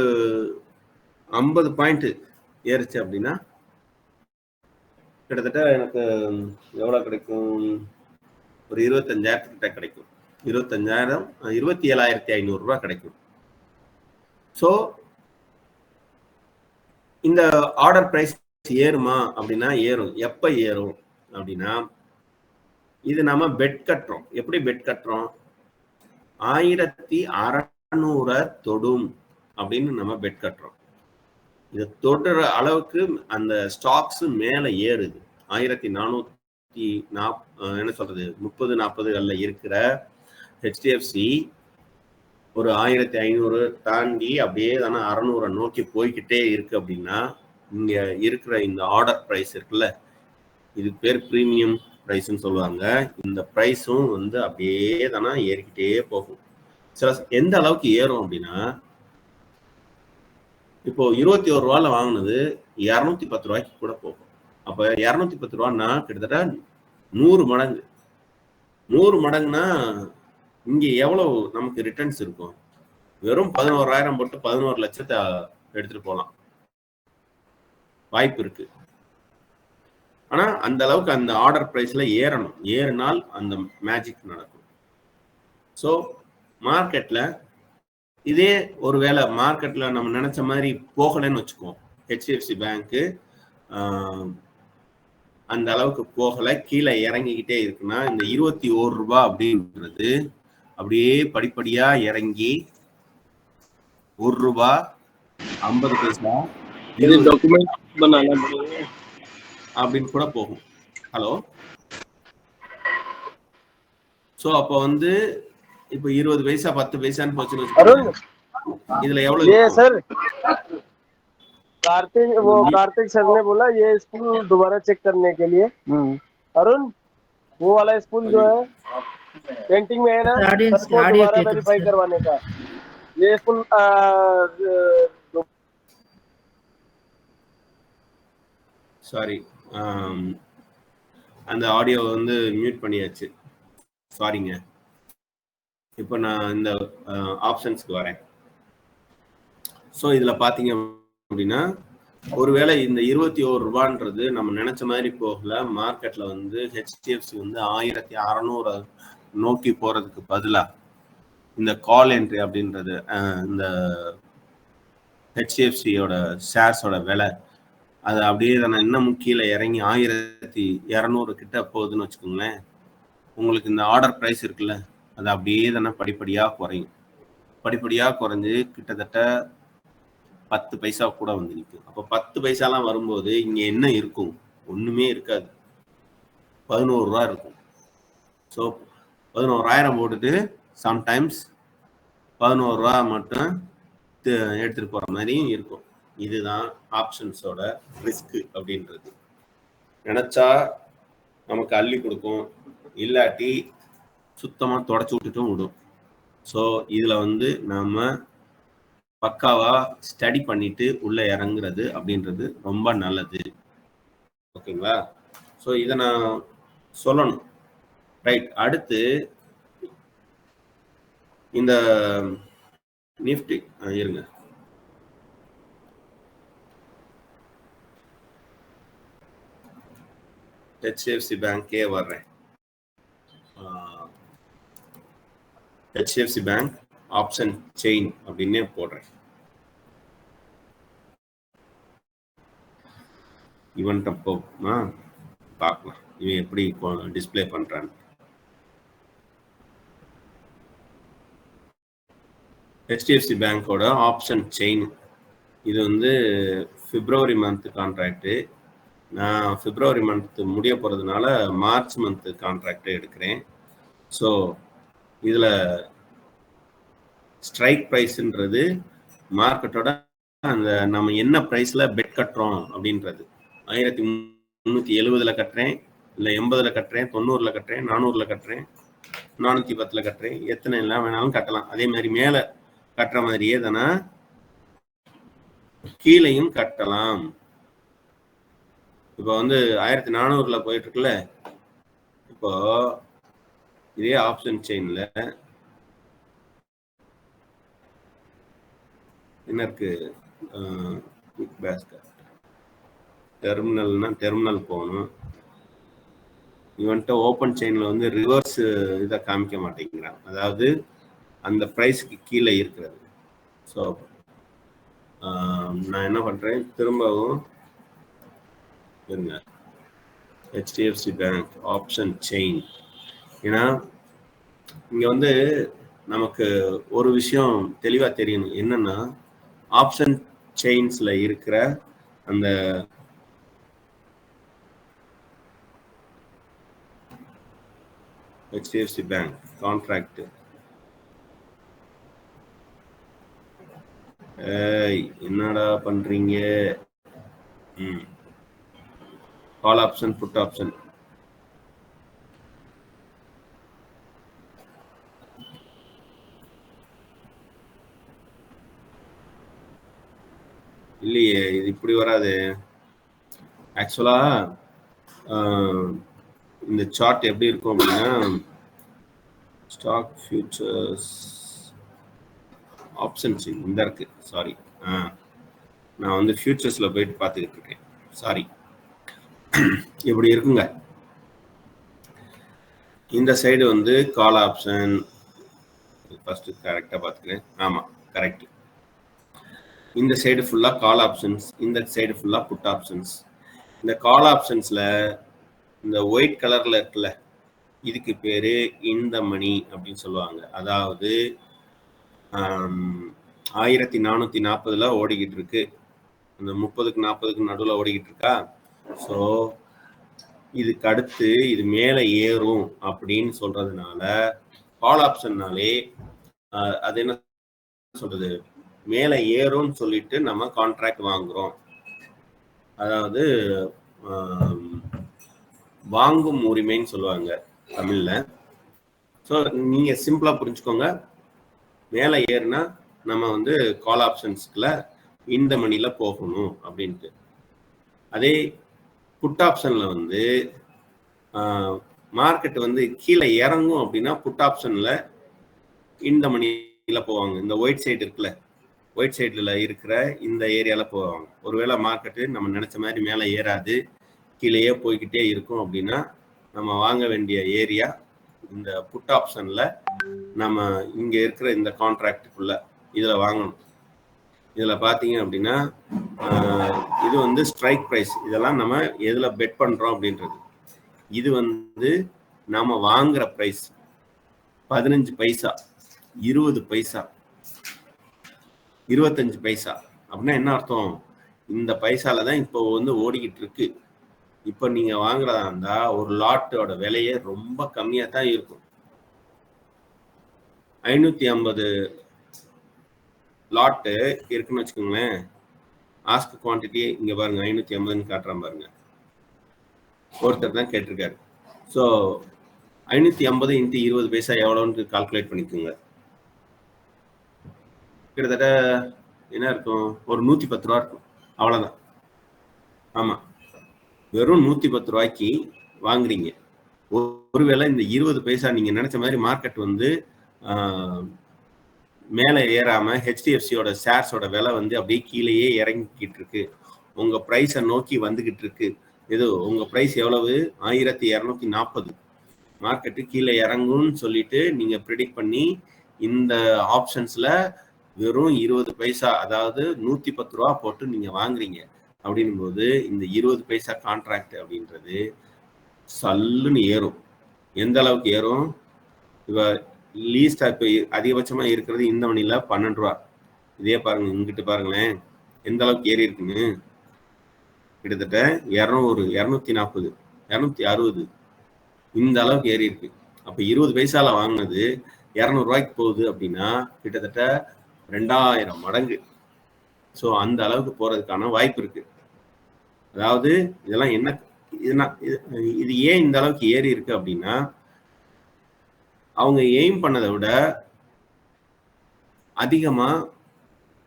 50 பாயிண்ட் ஏறிச்சு அப்படின்னா கிட்டத்தட்ட எனக்கு எவ்வளவு கிடைக்கும்? ஒரு 25,000 கிட்ட கிடைக்கும். 25,000 27,500 ரூபாய் கிடைக்கும். ஸோ இந்த ஆர்டர் பிரைஸ் ஏறுமா அப்படின்னா ஏறும். எப்ப ஏறும் அப்படின்னா, இது நம்ம பெட் கட்டுறோம். எப்படி பெட் கட்டுறோம்? 1600 தொடும் அப்படின்னு நம்ம பெட் கட்டுறோம். இது தொடுற அளவுக்கு அந்த ஸ்டாக்ஸ் மேல ஏறுது. 1440 என்ன சொல்றது 30-40 இருக்கிற ஹெச்டிஎஃப்சி ஒரு 1500 தாண்டி அப்படியே தானே 600 நோக்கி போய்கிட்டே இருக்கு. அப்படின்னா இங்க இருக்கிற இந்த ஆர்டர் பிரைஸ் இருக்குல்ல, இது பேர் பிரீமியம் பிரைஸ்ன்னு சொல்லுவாங்க. இந்த பிரைஸும் வந்து அப்படியே தானே ஏறிக்கிட்டே போகும். சில எந்த அளவுக்கு ஏறும் அப்படின்னா, இப்போ 21 ரூபாயில வாங்கினது 210 ரூபாய்க்கு கூட போகும். அப்ப 210 ரூபான்னா கிட்டத்தட்ட 100 மடங்கு. 100 மடங்குனா இங்க எவ்வளவு நமக்கு ரிட்டர்ன்ஸ் இருக்கும்? வெறும் 11,000 போட்டு 11 லட்சத்தை எடுத்துட்டு போகலாம், வாய்ப்பு இருக்கு. ஆனா அந்த அளவுக்கு அந்த ஆர்டர் பிரைஸ்ல ஏறணும். ஏறினால் அந்த மேஜிக் நடக்கும். ஸோ மார்க்கெட்ல இதே ஒருவேளை மார்க்கெட்ல நம்ம நினைச்ச மாதிரி போகலன்னு வச்சுக்கோம். ஹெச்டிஎஃப்சி பேங்க்கு அந்த அளவுக்கு போகல, கீழே இறங்கிக்கிட்டே இருக்குன்னா இந்த 21 ரூபாய் அப்படின்றது அப்படியே படிப்படியா இறங்கி 1 ரூபாய் 50 பைசா அப்படின்னு கூட போகும். ஹலோ, சோ அப்ப வந்து இப்போ 20 பைசா 10 பைசான்னு போச்சுன்னு வச்சுக்கோங்க. இதுல எவ்வளவு? सर कार्तिक सर ने बोला ये स्कूल दोबारा चेक करने के लिए। अरुण, वो वाला स्कूल जो है पेंटिंग में है ना, सबको दोबारा वेरीफाई करवाने का। ये स्कूल சாரி, அந்த ஆடியோ வந்து மியூட் பண்ணியாச்சு, சாரிங்க. இப்போ நான் இந்த ஆப்ஷன்ஸ்க்கு வரேன். ஸோ இதில் பார்த்தீங்க அப்படின்னா, ஒருவேளை இந்த 21 ரூபான்றது நம்ம நினைச்ச மாதிரி போகல, மார்க்கெட்ல வந்து ஹெச்டிஎஃப்சி வந்து 1600 நோக்கி போறதுக்கு பதிலாக இந்த கால் என்ட்ரி அப்படின்றது இந்த ஹெச்டிஎஃப்சியோட ஷேர்ஸோட விலை அது அப்படியே தானே இன்னமும் கீழே இறங்கி 1200 கிட்ட போகுதுன்னு வச்சுக்கோங்களேன். உங்களுக்கு இந்த ஆர்டர் ப்ரைஸ் இருக்குல்ல, அது அப்படியே தானே படிப்படியாக குறையும். படிப்படியாக குறைஞ்சு கிட்டத்தட்ட 10 பைசா கூட வந்து நிற்கும். அப்போ 10 பைசாலாம் வரும்போது இங்கே என்ன இருக்கும்? ஒன்றுமே இருக்காது. 11 ரூபா இருக்கும். ஸோ 11,000 போட்டுட்டு சம்டைம்ஸ் 11 ரூபா மட்டும் எடுத்துகிட்டு போகிற மாதிரியும் இருக்கும். இதுதான் ஆப்ஷன்ஸோட ரிஸ்க் அப்படின்றது. நினச்சா நமக்கு அள்ளி கொடுக்கும், இல்லாட்டி சுத்தமாக தொடச்சி விட்டுட்டும் விடும். ஸோ இதில் வந்து நம்ம பக்காவாக ஸ்டடி பண்ணிட்டு உள்ளே இறங்குறது அப்படின்றது ரொம்ப நல்லது. ஓகேங்களா? ஸோ இதை நான் சொல்லணும். ரைட். அடுத்து இந்த நிஃப்டி இருங்க, ஹெச்டிஎஃப்சி பேங்கே வர்றேன். ஹெச்டிஎஃப்சி பேங்க் ஆப்ஷன் செயின் அப்படின்னே போடுறேன். இவன்ட்ட போமா பார்க்கலாம் இவன் எப்படி டிஸ்பிளே பண்றான். ஹெச்டிஎஃப்சி பேங்கோட ஆப்ஷன் செயின் இது வந்து பிப்ரவரி மந்த் கான்ட்ராக்டு. நான் பிப்ரவரி மந்த் முடிய போகிறதுனால மார்ச் மந்த் கான்ட்ராக்டை எடுக்கிறேன். ஸோ இதில் ஸ்ட்ரைக் ப்ரைஸ்ன்றது மார்க்கெட்டோட அந்த நம்ம என்ன ப்ரைஸில் பெட் கட்டுறோம் அப்படின்றது. 1370 கட்டுறேன், இல்லை 80 கட்டுறேன், 90 கட்டுறேன், 400 கட்டுறேன், 410 கட்டுறேன், எத்தனை எல்லாம் வேணாலும் கட்டலாம். அதே மாதிரி மேலே கட்டுற மாதிரியே தானே கீழையும் கட்டலாம். இப்போ வந்து 1400 போயிட்டு இருக்குல்ல, இப்போ இதே ஆப்ஷன் செயின்ல என்ன இருக்கு? குவிக் பேஸ்கெட் டெர்மினல்னா டெர்மினல் போகணும். இவன்ட்ட ஓப்பன் செயின்ல வந்து ரிவர்ஸ் இதை காமிக்க மாட்டேங்கிறான், அதாவது அந்த ப்ரைஸ்க்கு கீழே இருக்கிறது. ஸோ நான் என்ன பண்றேன், திரும்பவும் இருங்க, ஹெச்டிஎஃப்சி பேங்க் ஆப்ஷன் செயின். ஏன்னா இங்க வந்து நமக்கு ஒரு விஷயம் தெளிவா தெரியணும், என்னன்னா ஆப்ஷன் செயின்ஸ்ல இருக்கிற அந்த ஹெச்டிஎஃப்சி பேங்க் கான்ட்ராக்ட் என்னடா பண்றீங்க? Call option, put option. இல்லையே, இது இப்படி வராது. ஆக்சுவலா இந்த சார்ட் எப்படி இருக்கும் அப்படின்னா, ஸ்டாக் ஃபியூச்சர்ஸ் ஆப்ஷன்ஸ் இந்த இருக்கு. சாரி, நான் வந்து ஃபியூச்சர்ஸ்ல போயிட்டு பார்த்துக்கிட்டு இருக்கேன். சாரி, இப்படி இருக்குங்க. இந்த சைடு வந்து கால் ஆப்ஷன். ஃபர்ஸ்ட் கரெக்டா பார்த்துக்கிறேன். ஆமா, கரெக்ட். இந்த சைடு ஃபுல்லா கால் ஆப்ஷன்ஸ், இந்த சைடு ஃபுல்லா புட் ஆப்ஷன்ஸ். இந்த கால் ஆப்ஷன்ஸ்ல இந்த ஒயிட் கலர்ல இருக்குல்ல, இதுக்கு பேரு இந்த மணி அப்படின்னு சொல்லுவாங்க. அதாவது 1440 ஓடிக்கிட்டு இருக்கு, அந்த 30க்கு 40க்கு நடுவில் ஓடிக்கிட்டு இருக்கா. ஸோ இதுக்கு அடுத்து இது மேலே ஏறும் அப்படின்னு சொல்றதுனால கால் ஆப்ஷன்னாலே அது என்ன சொல்றது, மேலே ஏறும்னு சொல்லிட்டு நம்ம கான்ட்ராக்ட் வாங்குறோம். அதாவது வாங்கும் உரிமைன்னு சொல்லுவாங்க தமிழ்ல. ஸோ நீங்க சிம்பிளா புரிஞ்சுக்கோங்க, மேலே ஏறுனா நம்ம வந்து கால் ஆப்ஷன்ஸ்க்குள்ள இந்த மணில போகணும் அப்படின்ட்டு. அதே புட் ஆப்ஷன்ல வந்து மார்க்கெட் வந்து கீழே இறங்கும் அப்படின்னா புட் ஆப்ஷன்ல இந்த மணில போவாங்க. இந்த ஒயிட் சைடு இருக்குல்ல, ஒயிட் சைடுல இருக்கிற இந்த ஏரியால போவாங்க. ஒருவேளை மார்க்கெட்டு நம்ம நினைச்ச மாதிரி மேலே ஏறாது, கீழேயே போய்கிட்டே இருக்கும் அப்படின்னா நம்ம வாங்க வேண்டிய ஏரியா இந்த புட் ஆப்ஷன்ல நம்ம இங்க இருக்கிற இந்த கான்ட்ராக்டுக்குள்ள இதுல வாங்கணும். இதுல பாத்தீங்க அப்படின்னா இது வந்து ஸ்ட்ரைக் பிரைஸ். இதெல்லாம் நம்ம எதுல பெட் பண்றோம் அப்படின்றது. இது வந்து நாம வாங்குற பிரைஸ் 15 பைசா, 20 பைசா, 25 பைசா. அப்படின்னா என்ன அர்த்தம்? இந்த பைசால தான் இப்போ வந்து ஓடிக்கிட்டு இருக்கு. இப்போ நீங்க வாங்குறதா இருந்தா ஒரு லாட்டோட விலையே ரொம்ப கம்மியா தான் இருக்கும். 550 லாட்டு இருக்குன்னு வச்சுக்கோங்களேன். ஆஸ்க் குவான்டிட்டி இங்க பாருங்க 550ன்னு காட்டுறேன் பாருங்க. ஒருத்தர் தான் கேட்டிருக்காரு. ஸோ 550 × 20 பைசா எவ்வளோன்னு கால்குலேட் பண்ணிக்கோங்க. கிட்டத்தட்ட என்ன இருக்கும்? ஒரு 110 ரூபா இருக்கும். அவ்வளோதான். ஆமா, வெறும் 110 ரூபாய்க்கு வாங்குறீங்க. ஒருவேளை இந்த 20 பைசா நீங்க நினைச்ச மாதிரி மார்க்கெட் வந்து மேலே ஏறாம ஹெச்டிஎஃப்சியோட ஷேர்ஸோட விலை வந்து அப்படியே கீழேயே இறங்கிக்கிட்டு இருக்கு. உங்க பிரைஸை நோக்கி வந்துகிட்டு இருக்கு. இது உங்க பிரைஸ் எவ்வளவு? 1240. மார்க்கெட்டு கீழே இறங்கும்னு சொல்லிட்டு நீங்க ப்ரிடிக்ட் பண்ணி இந்த ஆப்ஷன்ஸ்ல வெறும் 20 பைசா, அதாவது 110 ரூபா போட்டு நீங்க வாங்குறீங்க. அப்படின்னும் போது இந்த 20 பைசா கான்ட்ராக்ட் அப்படின்றது சல்லுன்னு ஏறும். எந்த அளவுக்கு ஏறும்? இப்ப லீஸ்டா இப்ப அதிகபட்சமா இருக்கிறது இந்த மணில 12 ரூபா. இதே பாருங்க, இங்கிட்டு பாருங்களேன் எந்த அளவுக்கு ஏறி இருக்குன்னு. கிட்டத்தட்ட 200, 240, 260 இந்த அளவுக்கு ஏறி இருக்கு. அப்ப 20 பைசால வாங்கினது 200 ரூபாய்க்கு போகுது அப்படின்னா கிட்டத்தட்ட 2000 மடங்கு. ஸோ அந்த அளவுக்கு போறதுக்கான வாய்ப்பு இருக்கு. அதாவது இதெல்லாம் என்ன, இது ஏன் இந்த அளவுக்கு ஏறி இருக்கு அப்படின்னா அவங்க எய்ம் பண்ணதை விட அதிகமா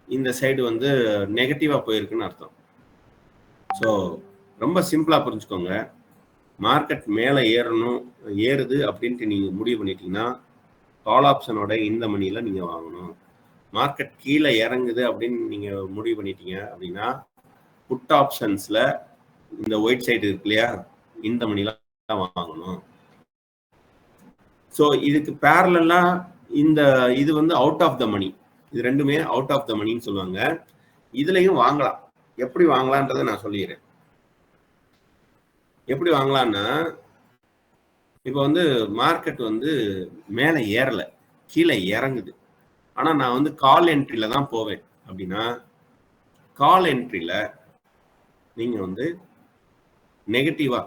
இந்த சைடு வந்து நெகட்டிவா போயிருக்குன்னு அர்த்தம். ஸோ ரொம்ப சிம்பிளா புரிஞ்சுக்கோங்க. மார்க்கெட் மேலே ஏறுது அப்படின்ட்டு நீங்க முடிவு பண்ணிட்டீங்கன்னா கால் ஆப்ஷனோட இந்த மணியில நீங்க வாங்கணும். மார்க்கெட் கீழே இறங்குது அப்படின்னு நீங்க முடிவு பண்ணிட்டீங்க அப்படின்னா புட் ஆப்ஷன்ஸ்ல இந்த ஒயிட் சைடு இருக்கு இல்லையா, இந்த மணில வாங்கணும். ஸோ இதுக்கு பேரலா இந்த இது வந்து அவுட் ஆஃப் த மணி. இது ரெண்டுமே அவுட் ஆஃப் த மணின்னு சொல்லுவாங்க. இதுலயும் வாங்கலாம். எப்படி வாங்கலான்றதை நான் சொல்லிடுறேன். எப்படி வாங்கலாம்னா, இப்போ வந்து மார்க்கெட் வந்து மேலே ஏறல, கீழே இறங்குது. ஆனா நான் வந்து கால் என்ட்ரியில தான் போவேன் அப்படின்னா கால் என்ட்ரியில நீங்க வந்து நெகட்டிவா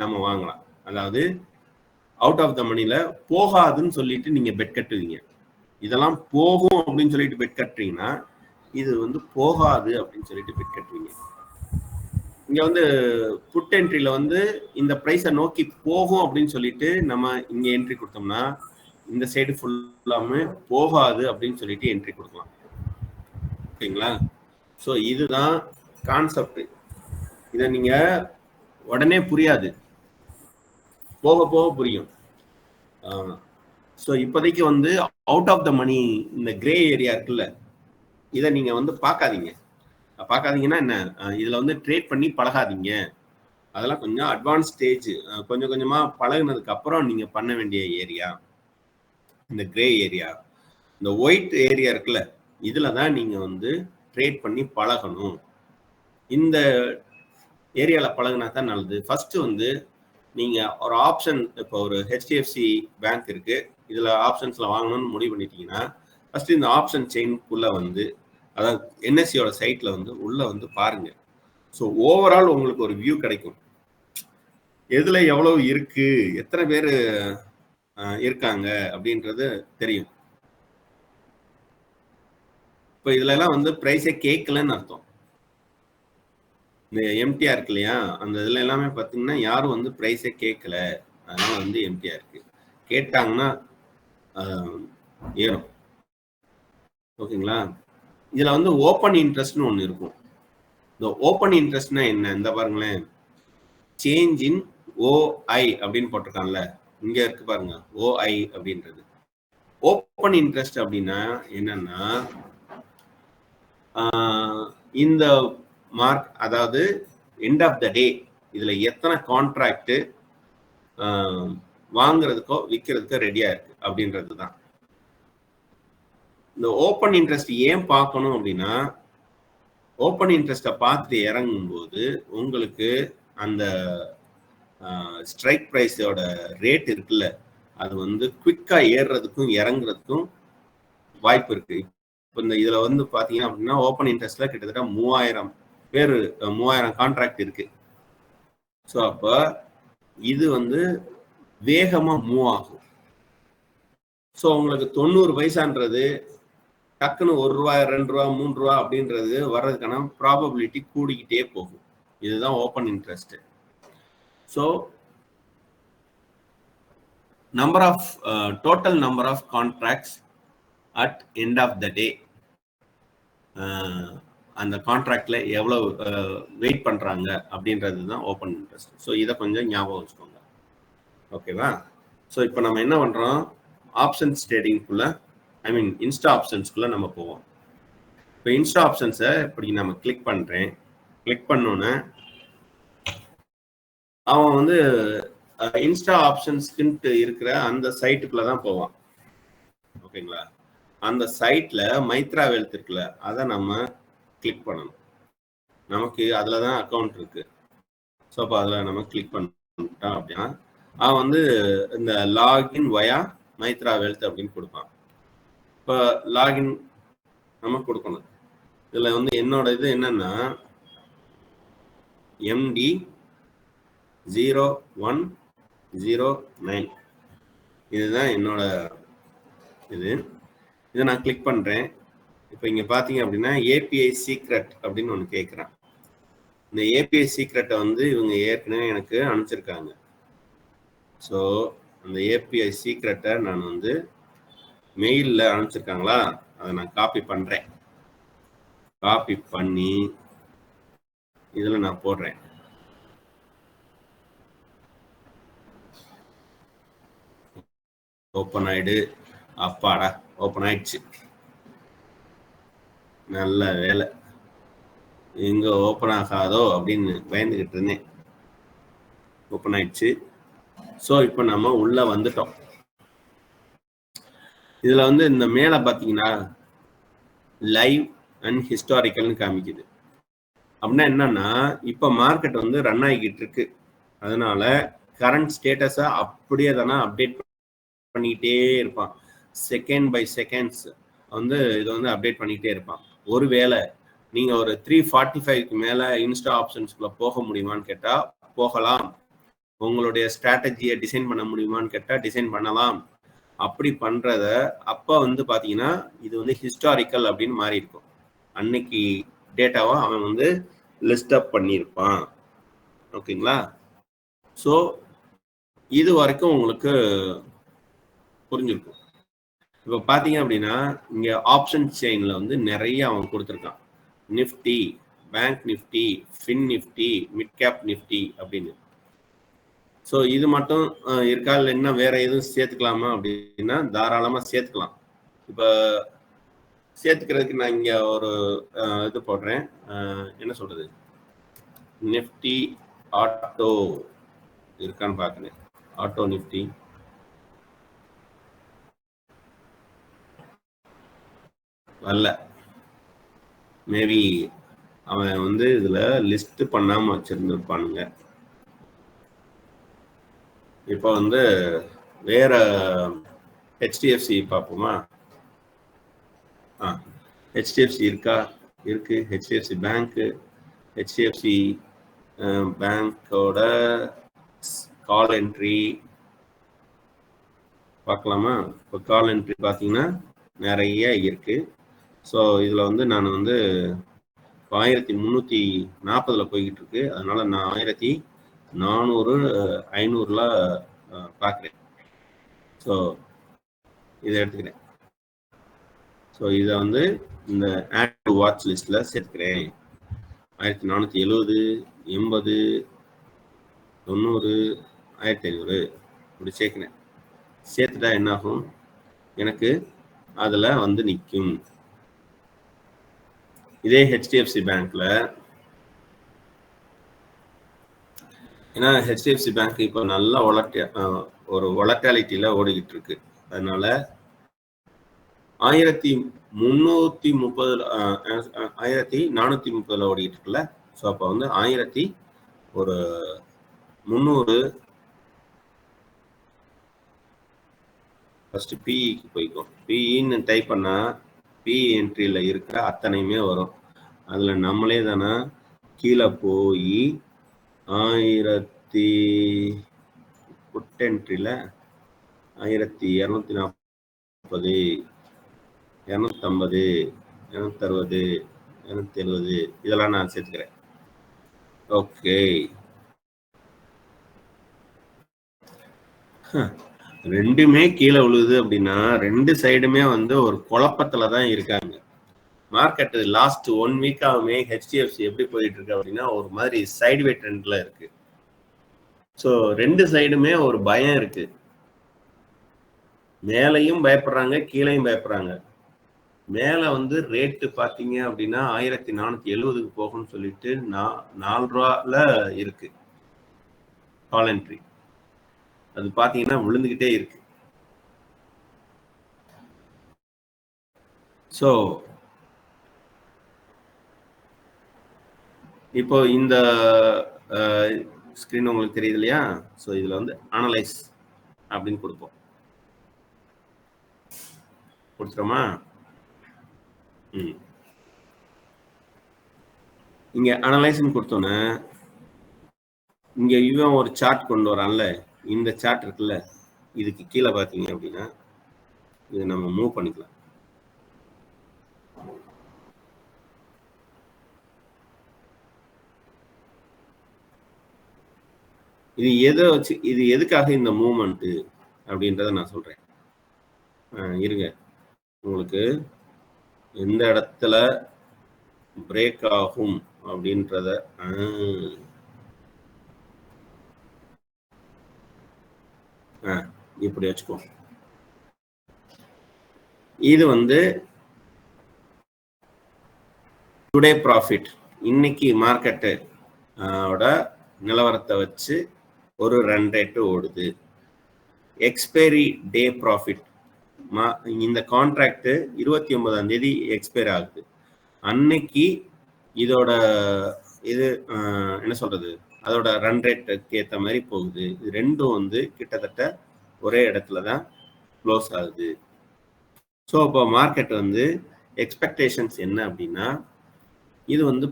நம்ம வாங்கலாம். அதாவது அவுட் ஆஃப் த மணில போகாதுன்னு சொல்லிட்டு நீங்க பெட் கட்டுவீங்க. இதெல்லாம் போகும் அப்படின்னு சொல்லிட்டு பெட் கட்டுறீங்கன்னா இது வந்து போகாது அப்படின்னு சொல்லிட்டு பெட் கட்டுவீங்க. இங்க வந்து புட் என்ட்ரியில வந்து இந்த பிரைஸை நோக்கி போகும் அப்படின்னு சொல்லிட்டு நம்ம இங்க என்ட்ரி கொடுத்தோம்னா இந்த சைடு ஃபுல்லாமே போகாது அப்படின்னு சொல்லிட்டு என்ட்ரி கொடுக்கலாம். ஓகேங்களா? ஸோ இதுதான் கான்செப்ட். இதை நீங்க உடனே புரியாது, போக போக புரியும். ஸோ இப்போதைக்கு வந்து அவுட் ஆஃப் த மணி இந்த கிரே ஏரியா இருக்குல்ல, இதை நீங்க வந்து பார்க்காதீங்கன்னா என்ன, இதுல வந்து ட்ரேட் பண்ணி பழகாதீங்க. அதெல்லாம் கொஞ்சம் அட்வான்ஸ் ஸ்டேஜ், கொஞ்சம் கொஞ்சமா பழகுனதுக்கு அப்புறம் நீங்க பண்ண வேண்டிய ஏரியா இந்த கிரே ஏரியா. இந்த ஒயிட் ஏரியா இருக்குல்ல, இதுல தான் நீங்க வந்து ட்ரேட் பண்ணி பழகணும். இந்த ஏரியால பழகுனா தான் நல்லது. ஃபர்ஸ்ட் வந்து நீங்க ஒரு ஆப்ஷன், இப்போ ஒரு ஹெச்டிஎஃப்சி பேங்க் இருக்கு, இதுல ஆப்ஷன்ஸ்ல வாங்கணும்னு முடிவு பண்ணிட்டீங்கன்னா ஃபர்ஸ்ட் இந்த ஆப்ஷன் செயின்குள்ள வந்து, அதாவது என்எஸ்சியோட சைட்ல வந்து உள்ள வந்து பாருங்க. ஸோ ஓவரால் உங்களுக்கு ஒரு வியூ கிடைக்கும். எதுல எவ்வளவு இருக்கு, எத்தனை பேர் இருக்காங்க அப்படின்றது தெரியும். இப்போ இதுல எல்லாம் வந்து பிரைஸே கேட்கலன்னு அர்த்தம். இந்த எம்டிஆர் இருக்கு இல்லையா, அந்த இதுல எல்லாமே பார்த்தீங்கன்னா யாரும் வந்து பிரைஸே கேட்கல, அதனால வந்து எம்டிஆர் இருக்கு. கேட்டாங்கன்னா ஏறும். ஓகேங்களா? இதுல வந்து ஓப்பன் இன்ட்ரெஸ்ட்னு ஒன்று இருக்கும். இந்த ஓப்பன் இன்ட்ரெஸ்ட்னா என்ன, இந்த பாருங்களேன், சேஞ்ச் இன் ஓஐ அப்படின்னு போட்டிருக்காங்கல்ல, இங்க இருக்கு பாருங்க ஓஐ அப்படின்றது. ஓப்பன் இன்ட்ரெஸ்ட் அப்படின்னா என்னன்னா இந்த மார்க், அதாவது எண்ட் ஆஃப் த டே இதுல எத்தனை கான்ட்ராக்ட் வாங்குறதுக்கோ விற்கிறதுக்கோ ரெடியா இருக்கு அப்படின்றது தான். இந்த ஓப்பன் இன்ட்ரெஸ்ட் ஏன் பார்க்கணும் அப்படின்னா, ஓப்பன் இன்ட்ரெஸ்ட்டை பார்த்துட்டு இறங்கும்போது உங்களுக்கு அந்த ஸ்ட்ரைக் ப்ரைஸோட ரேட் இருக்குல்ல, அது வந்து குவிக்கா ஏறுறதுக்கும் இறங்குறதுக்கும் வாய்ப்பு இருக்கு. இப்போ இந்த இதுல வந்து பாத்தீங்க அப்படின்னா ஓப்பன் இன்ட்ரெஸ்ட்ல கிட்டத்தட்ட 3000 கான்ட்ராக்ட் இருக்கு. ஸோ அப்ப இது வந்து வேகமா மூவ் ஆகும். ஸோ உங்களுக்கு 90 பைசான்றது டக்குன்னு ₹1, ₹2, ₹3 அப்படின்றது வர்றதுக்கான ப்ராபபிலிட்டி கூடிக்கிட்டே போகும். இதுதான் open interest. So total number of contracts at end of the day, அந்த கான்ட்ராக்ட்ல எவ்வளவு வெயிட் பண்றாங்க அப்படின்றது தான் ஓப்பன் இன்ட்ரெஸ்ட். ஸோ இதை கொஞ்சம் ஞாபகம் வச்சுக்கோங்க. ஓகேவா? ஸோ இப்போ நம்ம என்ன பண்றோம், ஆப்ஷன்ஸ் ட்ரேடிங்குள்ள, ஐ மீன் இன்ஸ்டா ஆப்ஷன்ஸ்குள்ள நம்ம போவோம். இப்போ இன்ஸ்டா ஆப்ஷன்ஸை இப்படி நம்ம கிளிக் பண்றேன். கிளிக் பண்ணோன்னே அவன் வந்து இன்ஸ்டா ஆப்ஷன்ஸ்க்குன்ட்டு இருக்கிற அந்த சைட்டுக்குள்ள தான் போவான். ஓகேங்களா? அந்த சைட்ல மைத்ரா வெல்த் இருக்குல்ல, அதை நம்ம கிளிக் பண்ணணும். நமக்கு அதுல தான் அக்கௌண்ட் இருக்கு. ஸோ அப்போ அதில் நம்ம கிளிக் பண்ணிட்டோம் அப்படின்னா அவன் வந்து இந்த லாகின் வயா மைத்ரா வெல்த் அப்படின்னு கொடுப்பான். இப்போ லாகின் நம்ம கொடுக்கணும். இதில் வந்து என்னோட இது என்னன்னா MD0109 இதுதான் என்னோட இது. இதை நான் கிளிக் பண்றேன். இப்போ இங்க பாத்தீங்க அப்படின்னா ஏபிஐ சீக்ரெட் அப்படின்னு ஒன்று கேட்குறான். இந்த ஏபிஐ சீக்ரெட்டை வந்து இவங்க ஏற்கனவே எனக்கு அனுப்பிச்சிருக்காங்க. ஸோ அந்த ஏபிஐ சீக்ரெட்டை நான் வந்து மெயிலில் அனுப்பிச்சிருக்காங்களா, அதை நான் காப்பி பண்றேன். காப்பி பண்ணி இதில் நான் போடுறேன். ஓப்பன் ஆயிடு. அப்பாடா, ஓப்பன் ஆயிடுச்சு. நல்ல வேலை, எங்க ஓப்பன் ஆகாதோ அப்படின்னு பயந்துகிட்டு இருந்தேன். ஓப்பன் ஆயிடுச்சு. ஸோ இப்போ நம்ம உள்ள வந்துட்டோம். இதுல வந்து இந்த மேல பாத்தீங்கன்னா லைவ் அண்ட் ஹிஸ்டாரிக்கல்னு காமிக்குது. அப்படின்னா என்னன்னா, இப்போ மார்க்கெட் வந்து ரன் ஆகிக்கிட்டு இருக்கு. அதனால கரண்ட் ஸ்டேட்டஸை அப்படியே தானே அப்டேட் பண்ணிக்கிட்டே இருப்பான். செகண்ட் பை செகண்ட்ஸ் வந்து இதை வந்து அப்டேட் பண்ணிக்கிட்டே இருப்பான். ஒருவேளை நீங்க ஒரு 345க்கு மேல இன்ஸ்டா ஆப்ஷன்ஸ்குள்ள போக முடியுமான்னு கேட்டா போகலாம். உங்களுடைய ஸ்ட்ராட்டஜியை டிசைன் பண்ண முடியுமான்னு கேட்டா டிசைன் பண்ணலாம். அப்படி பண்றத அப்ப வந்து பாத்தீங்கன்னா இது வந்து ஹிஸ்டாரிக்கல் அப்படின்னு மாறி இருக்கும். அன்னைக்கு டேட்டாவை அவன் வந்து லிஸ்ட் அப் பண்ணியிருப்பான். ஓகேங்களா? ஸோ இது வரைக்கும் உங்களுக்கு புரிஞ்சிருக்கும். இப்போ பார்த்தீங்க அப்படின்னா இங்க ஆப்ஷன் செயின்ல வந்து நிறைய அவன் கொடுத்துருக்கான். Nifty, bank Nifty, fin Nifty, mid cap Nifty அப்படின்னு. ஸோ இது மட்டும் இருக்கா, இல்லை இன்னும் வேற எதுவும் சேர்த்துக்கலாமா அப்படின்னா தாராளமாக சேர்த்துக்கலாம். இப்போ சேர்த்துக்கிறதுக்கு நான் இங்கே ஒரு இது போடுறேன். என்ன சொல்றது, நிஃப்டி ஆட்டோ இருக்கான்னு பார்க்குறேன். ஆட்டோ நிஃப்டி வரல. மேபி அவன் வந்து இதுல லிஸ்ட் பண்ணாம வச்சிருந்துருப்பானுங்க. இப்போ வந்து வேற ஹெச்டிஎஃப்சி பார்ப்போமா? ஹெச்டிஎஃப்சி இருக்கா? இருக்கு. ஹெச்டிஎஃப்சி பேங்க்கு, ஹெச்டிஎஃப்சி பேங்கோட கால் என்ட்ரி பார்க்கலாமா? இப்போ கால் என்ட்ரி பார்த்தீங்கன்னா நிறைய இருக்கு. ஸோ இதில் வந்து நான் வந்து 1340 போய்கிட்டு இருக்கு. அதனால நான் 1400 500ல பார்க்குறேன். ஸோ இதை எடுத்துக்கிறேன். ஸோ இதை வந்து இந்த ஆட் டு வாட்ச் லிஸ்ட்ல சேர்த்துக்கிறேன். 1470, 80, 90, 1500 இப்படி சேர்க்கிறேன். சேர்த்துட்டா என்ன ஆகும், எனக்கு அதுல வந்து நிற்கும். இதே ஹெச்டிஎஃப்சி பேங்க்ல, ஏன்னா ஹெச்டிஎஃப்சி பேங்க் இப்போ நல்லா ஒரு வொலட்டாலிட்டியில ஓடிக்கிட்டு இருக்கு. அதனால 1430 ஓடிக்கிட்டு இருக்குல்ல. ஸோ அப்போ வந்து 1300 ஃபர்ஸ்ட் பிஇக்கு போய்க்கும். பிஇன்னு டைப் பண்ணா பிஇ என்ட்ரியில இருக்கிற அத்தனையுமே வரும். அதுல நம்மளே தானே கீழே போய் 1000 புட் என்ட்ரியில 1240 250 260 270 இதெல்லாம் நான் சேர்த்துக்கிறேன். ஓகே, ரெண்டுமே கீழே விழுது அப்படின்னா ரெண்டு சைடுமே வந்து ஒரு குழப்பத்துல தான் இருக்காங்க. மார்க்கெட் லாஸ்ட் 1 வீக்காவுமே ஹெச்டிஎஃப்சி எப்படி போயிட்டு இருக்கு அப்படின்னா ஒரு மாதிரி சைட்வே ட்ரெண்ட்ல இருக்கு. ஸோ ரெண்டு சைடுமே ஒரு பயம் இருக்கு. மேலையும் பயப்படுறாங்க, கீழையும் பயப்படுறாங்க. மேல வந்து ரேட்டு பாத்தீங்க அப்படின்னா 1470க்கு போகும்னு சொல்லிட்டு 4 ரூபால இருக்கு கால் என்ட்ரி. அது பாத்தீங்கன்னா விழுந்துகிட்டே இருக்கு. ஸோ இப்போ இந்த ஸ்கிரீன் உங்களுக்கு தெரியுது இல்லையா? ஸோ இதுல வந்து அனலைஸ் அப்படின்னு கொடுப்போம். கொடுத்துருமா? இங்க அனலைஸ்ன்னு கொடுத்தோன்னே இங்க இவன் ஒரு சார்ட் கொண்டு வரான்ல, இந்த சார்ட் இருக்குல்ல, இதுக்கு கீழே பார்த்தீங்க அப்படின்னா இதை நம்ம மூவ் பண்ணிக்கலாம். இது எதை வச்சு, இது எதுக்காக இந்த மூவ்மெண்ட் அப்படின்றத நான் சொல்றேன். இருங்க, உங்களுக்கு எந்த இடத்துல பிரேக் ஆகும் அப்படின்றத இப்படி வச்சுக்கோ. இது வந்து டுடே ப்ராஃபிட், இன்னைக்கு மார்க்கெட்டு நிலவரத்தை வச்சு ஒரு ரன் ரேட்டு ஓடுது. எக்ஸ்பைரி டே ப்ராஃபிட், இந்த கான்ட்ராக்ட் 29ஆம் தேதி எக்ஸ்பைர் ஆகுது. அன்னைக்கு இதோட இது என்ன சொல்றது, அதோட ரன் ரேட்டுக்கு ஏற்ற மாதிரி போகுது. இது ரெண்டும் வந்து கிட்டத்தட்ட ஒரே இடத்துல தான் க்ளோஸ் ஆகுது. ஸோ இப்போ மார்க்கெட் வந்து எக்ஸ்பெக்டேஷன்ஸ் என்ன அப்படின்னா இது வந்து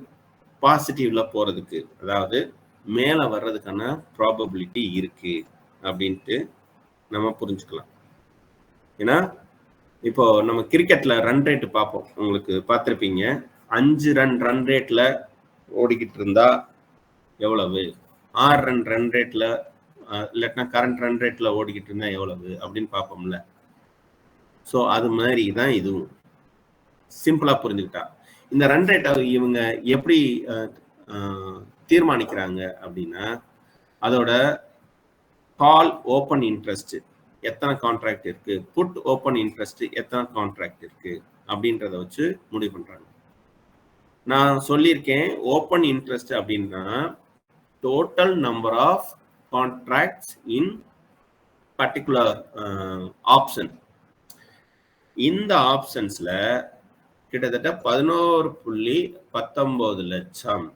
பாசிட்டிவ்ல போறதுக்கு, அதாவது மேலே வர்றதுக்கான ப்ராபபிலிட்டி இருக்கு அப்படின்ட்டு நம்ம புரிஞ்சுக்கலாம். ஏன்னா இப்போ நம்ம கிரிக்கெட்ல ரன் ரேட் பார்ப்போம், உங்களுக்கு பார்த்துருப்பீங்க. 5 ரன் ரேட்ல ஓடிக்கிட்டு இருந்தா எவ்வளவு, 6 ரன் ரேட்ல இல்லாட்டினா கரண்ட் ரன் ரேட்ல ஓடிக்கிட்டு இருந்தா எவ்வளவு அப்படின்னு பார்ப்போம்ல. ஸோ அது மாதிரி தான் இதுவும் சிம்பிளா புரிஞ்சுக்கிட்டா. இந்த ரன் ரேட்டை இவங்க எப்படி தீர்மானிக்கிறாங்க அப்படின்னா அதோட கால் ஓப்பன் இன்ட்ரெஸ்ட் எத்தனை கான்ட்ராக்ட் இருக்கு, புட் ஓப்பன் இன்ட்ரெஸ்ட் எத்தனை கான்ட்ராக்ட் இருக்கு அப்படின்றத வச்சு முடிவு பண்றாங்க. நான் சொல்லியிருக்கேன், ஓப்பன் இன்ட்ரெஸ்ட் அப்படின்னா total number of contracts in particular option. இந்த ஆப்ஷன்ஸ்ல கிட்டத்தட்ட 11.19 லட்சம்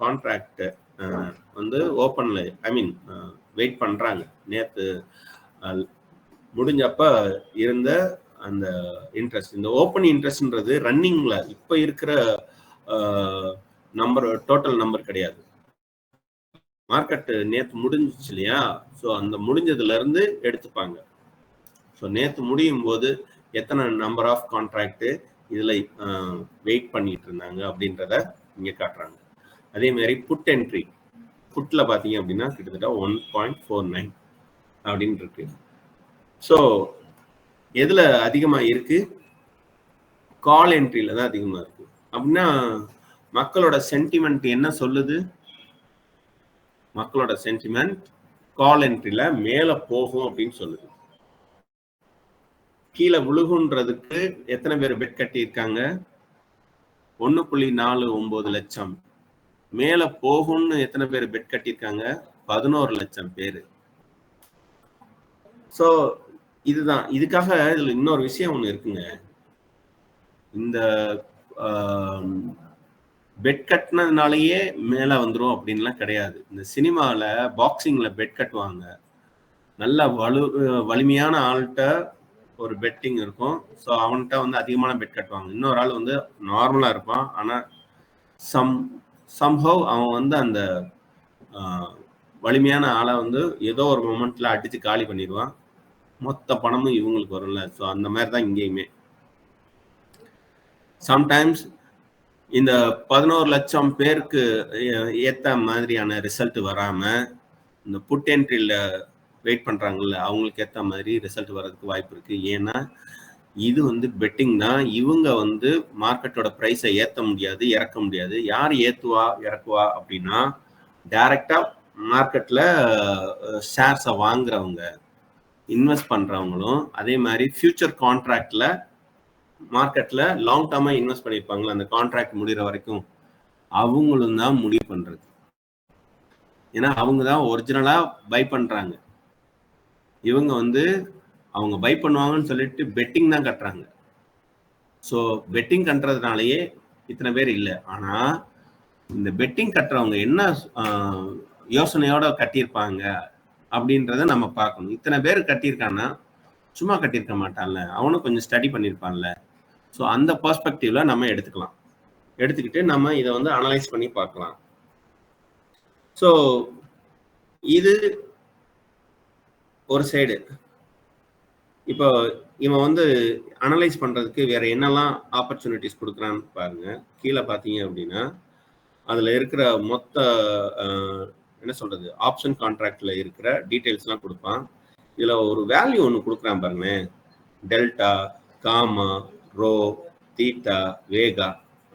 கான்ட்ராக்ட் வந்து ஓப்பன்ல, ஐ மீன் வெயிட் பண்றாங்க. நேற்று முடிஞ்சப்ப இருந்த அந்த இன்ட்ரெஸ்ட், இந்த ஓப்பன் இன்ட்ரெஸ்ட்ன்றது ரன்னிங்ல இப்ப இருக்கிற நம்பர், டோட்டல் நம்பர் கிடையாது. மார்க்கெட் நேற்று முடிஞ்சிச்சு இல்லையா? ஸோ அந்த முடிஞ்சதுல இருந்து எடுத்துப்பாங்க. ஸோ நேற்று முடியும் போது எத்தனை நம்பர் ஆஃப் கான்ட்ராக்ட் இதுல வெயிட் பண்ணிட்டு இருந்தாங்க அப்படின்றத இங்க காட்டுறாங்க. அதே மாதிரி புட் என்ட்ரி, புட்ல பாத்தீங்க அப்படின்னா கிட்டத்தட்ட 1.49 அப்படின்னு இருக்கு. ஸோ எதுல அதிகமா இருக்கு? கால் என்ட்ரியில தான் அதிகமா இருக்கு. அப்படின்னா மக்களோட சென்டிமெண்ட் என்ன சொல்லுது? மக்களோட சென்டிமெண்ட் கால் என்ட்ரியில மேல போகும் அப்படின்னு சொல்லுது. கீழே விழுகுன்றதுக்கு எத்தனை பேர் பெட் கட்டி இருக்காங்க? 1.49 லட்சம். மேல போகும்னு எத்தனை பேர் பெட் கட்டியிருக்காங்க? 11 லட்சம் பேரு. ஸோ இதுதான். இதுக்காக இதுல இன்னொரு விஷயம் ஒண்ணு இருக்குங்க. இந்த பெட் கட்டினதுனாலயே மேல வந்துரும் அப்படின்லாம் கிடையாது. இந்த சினிமாவில் பாக்ஸிங்ல பெட் கட்டுவாங்க. நல்ல வலிமையான ஆள்கிட்ட ஒரு பெட்டிங் இருக்கும். ஸோ அவன்கிட்ட வந்து அதிகமான பெட் கட்டுவாங்க. இன்னொரு ஆள் வந்து நார்மலா இருப்பான். ஆனா சம்ஹவ் அவன் வந்து அந்த வலிமையான ஆளை வந்து ஏதோ ஒரு மொமெண்ட்ல அடிச்சு காலி பண்ணிடுவான். மொத்த பணமும் இவங்களுக்கு வரும்ல. ஸோ அந்த மாதிரி தான் இங்கேயுமே. சம்டைம்ஸ் இந்த 11 லட்சம் பேருக்கு ஏத்த மாதிரியான ரிசல்ட் வராம இந்த புட் என்ட்ரியில் வெயிட் பண்றாங்கல்ல, அவங்களுக்கு ஏற்ற மாதிரி ரிசல்ட் வர்றதுக்கு வாய்ப்பு இருக்கு. ஏன்னா இது வந்து பெட்டிங் தான். இவங்க வந்து மார்க்கெட்டோட ப்ரைஸை ஏற்ற முடியாது, இறக்க முடியாது. யார் ஏற்றுவா இறக்குவா அப்படின்னா டைரக்டா மார்க்கெட்ல ஷேர்ஸை வாங்குறவங்க, இன்வெஸ்ட் பண்றவங்களும், அதே மாதிரி ஃபியூச்சர் கான்ட்ராக்ட்ல மார்க்கெட்ல லாங் டேர்மா இன்வெஸ்ட் பண்ணியிருப்பாங்களா, அந்த கான்ட்ராக்ட் முடிகிற வரைக்கும் அவங்களும் தான் முடிவு பண்றது. ஏன்னா அவங்க தான் ஒரிஜினலா பை பண்றாங்க. இவங்க வந்து அவங்க பை பண்ணுவாங்கன்னு சொல்லிட்டு பெட்டிங் தான் கட்டுறாங்க. ஸோ பெட்டிங் கட்டுறதுனாலயே இத்தனை பேர் இல்லை. ஆனா இந்த பெட்டிங் கட்டுறவங்க என்ன யோசனையோட கட்டியிருப்பாங்க அப்படின்றத நம்ம பார்க்கணும். இத்தனை பேர் கட்டியிருக்கான்னா சும்மா கட்டியிருக்க மாட்டான்ல, அவனும் கொஞ்சம் ஸ்டடி பண்ணியிருப்பான்ல. ஸோ அந்த பெர்ஸ்பெக்டிவ்ல நம்ம எடுத்துக்கலாம். எடுத்துக்கிட்டு நம்ம இதை வந்து அனலைஸ் பண்ணி பார்க்கலாம். ஸோ இது ஒரு சைடு. இப்போ இவன் வந்து அனலைஸ் பண்றதுக்கு வேற என்னெல்லாம் ஆப்பர்ச்சுனிட்டிஸ் கொடுக்குறான்னு பாருங்க. கீழே பார்த்தீங்க அப்படின்னா அதுல இருக்கிற மொத்த என்ன சொல்றது ஆப்ஷன் கான்ட்ராக்ட்ல இருக்கிற டீட்டெயில்ஸ்லாம் கொடுப்பான். இதுல ஒரு வேல்யூ ஒன்று கொடுக்குறான் பாருங்க, டெல்டா, காமா, ரோ, தீட்டா, வேகா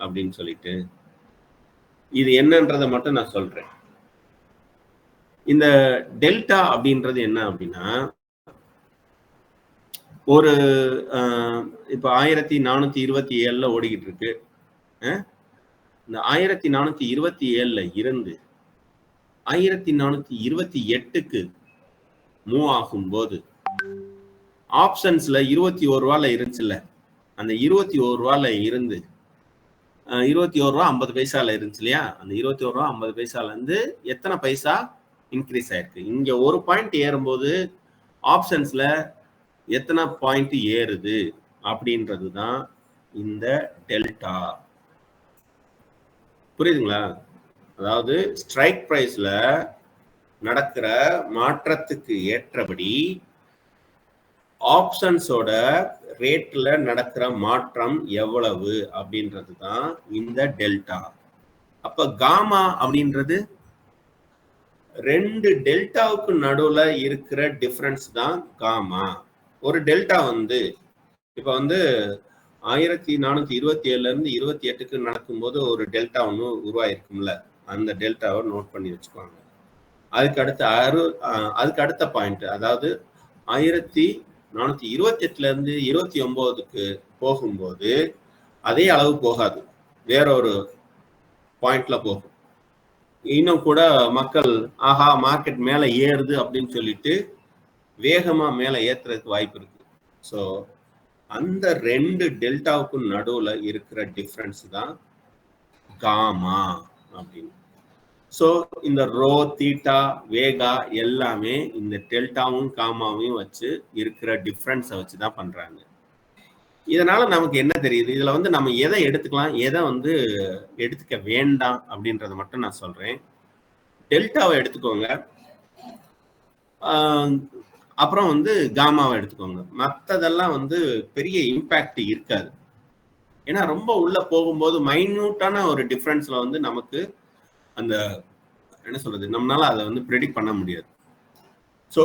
அப்படின்னு சொல்லிட்டு. இது என்னன்றதை மட்டும் நான் சொல்றேன். இந்த டெல்டா அப்படின்றது என்ன அப்படின்னா, ஒரு இப்போ 1427 ஓடிக்கிட்டு இருக்கு. இந்த 1427 இருந்து 1428க்கு மூவ் ஆகும்போது ஆப்ஷன்ஸ்ல 21 ரூபால இருந்துச்சுல்ல, அந்த 21 ரூபால இருந்து 21 ரூபா 50 பைசால இருந்துச்சு இல்லையா, அந்த 21 ரூபா 50 பைசால இருந்து எத்தனை பைசா இன்க்ரீஸ் ஆயிருக்கு. இங்க ஒரு பாயிண்ட் ஏறும்போது ஆப்ஷன்ஸ்ல எத்தனை பாயிண்ட் ஏறுது அப்படின்றது தான் இந்த டெல்டா. புரியுதுங்களா? அதாவது ஸ்ட்ரைக் பிரைஸ்ல நடக்கிற மாற்றத்துக்கு ஏற்றபடி ஆப்ஷன்ஸோட ரேட்ல நடக்கிற மாற்றம் எவ்வளவு அப்படின்றது தான் இந்த டெல்டா. அப்ப காமா அப்படின்றது ரெண்டு டெல்டாவுக்கு நடுவுல இருக்கிற டிஃபரன்ஸ் தான் காமா. ஒரு டெல்டா வந்து இப்ப வந்து 1427 இருந்து 28க்கு நடக்கும்போது ஒரு டெல்டா ஒன்று உருவாயிருக்கும்ல, அந்த டெல்டாவை நோட் பண்ணி வச்சுக்குவாங்க. அதுக்கு அடுத்த பாயிண்ட், அதாவது 1428 இருந்து 29க்கு போகும்போது அதே அளவு போகாது, வேற ஒரு பாயிண்ட்ல போகும். இன்னும் கூட மக்கள் ஆஹா மார்க்கெட் மேல ஏறுது அப்படின்னு சொல்லிட்டு வேகமா மேல ஏத்துறதுக்கு வாய்ப்பு இருக்கு. ஸோ அந்த ரெண்டு டெல்டாவுக்கும் நடுவுல இருக்கிற டிஃபரன்ஸ் தான் காமா அப்படின்னு. ஸோ இந்த ரோ, தீட்டா, வேகா எல்லாமே இந்த டெல்டாவும் காமாவையும் வச்சு இருக்கிற டிஃபரன்ஸை வச்சு தான் பண்றாங்க. இதனால நமக்கு என்ன தெரியுது, இதுல வந்து நம்ம எதை எடுத்துக்கலாம், எதை வந்து எடுத்துக்க வேண்டாம் அப்படின்றத மட்டும் நான் சொல்றேன். டெல்டாவை எடுத்துக்கோங்க, அப்புறம் வந்து காமாவை எடுத்துக்கோங்க. மற்றதெல்லாம் வந்து பெரிய இம்பாக்ட் இருக்காது. ஏன்னா ரொம்ப உள்ள போகும்போது மைன்யூட்டான ஒரு டிஃபரன்ஸ்ல வந்து நமக்கு அந்த என்ன சொல்றது நம்மளால அதை வந்து ப்ரெடிக்ட் பண்ண முடியாது. ஸோ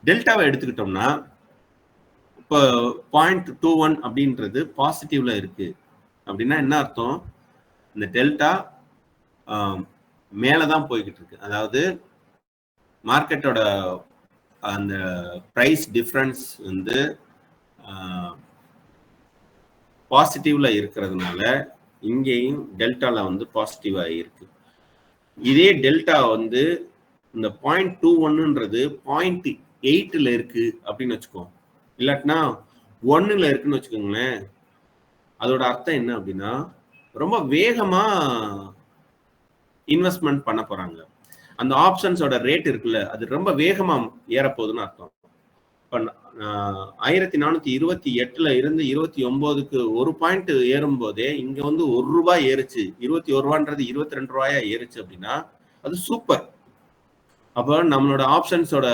டெல்டாவை எடுத்துக்கிட்டோம்னா இப்போ 0.21 அப்படின்றது பாசிட்டிவ்ல இருக்கு அப்படின்னா என்ன அர்த்தம், இந்த டெல்டா மேலதான் போய்கிட்டு இருக்கு. அதாவது மார்க்கெட்டோட அந்த பிரைஸ் டிஃபரன்ஸ் வந்து பாசிட்டிவ்ல இருக்கிறதுனால இங்கேயும் டெல்டால வந்து பாசிட்டிவா இருக்கு. இதே டெல்டா வந்து இந்த 0.21ன்றது 8ல இருக்கு அப்படின்னு வச்சுக்கோ, இல்லாட்டினா 1ல இருக்குன்னு வச்சுக்கோங்களேன். அதோட அர்த்தம் என்ன அப்படின்னா ரொம்ப வேகமா இன்வெஸ்ட்மெண்ட் பண்ண போறாங்க. அந்த ஆப்ஷன்ஸோட ரேட் இருக்குல்ல, அது ரொம்ப வேகமா ஏறப்போகுதுன்னு அர்த்தம். இப்போ 1428ல இருந்து 29க்கு 1 பாயிண்ட் ஏறும் போதே இங்க வந்து ₹1 ஏறுச்சு, 21 ரூபான்றது 22 ரூபாயா ஏறுச்சு அப்படின்னா அது சூப்பர். அப்போ நம்மளோட ஆப்ஷன்ஸோட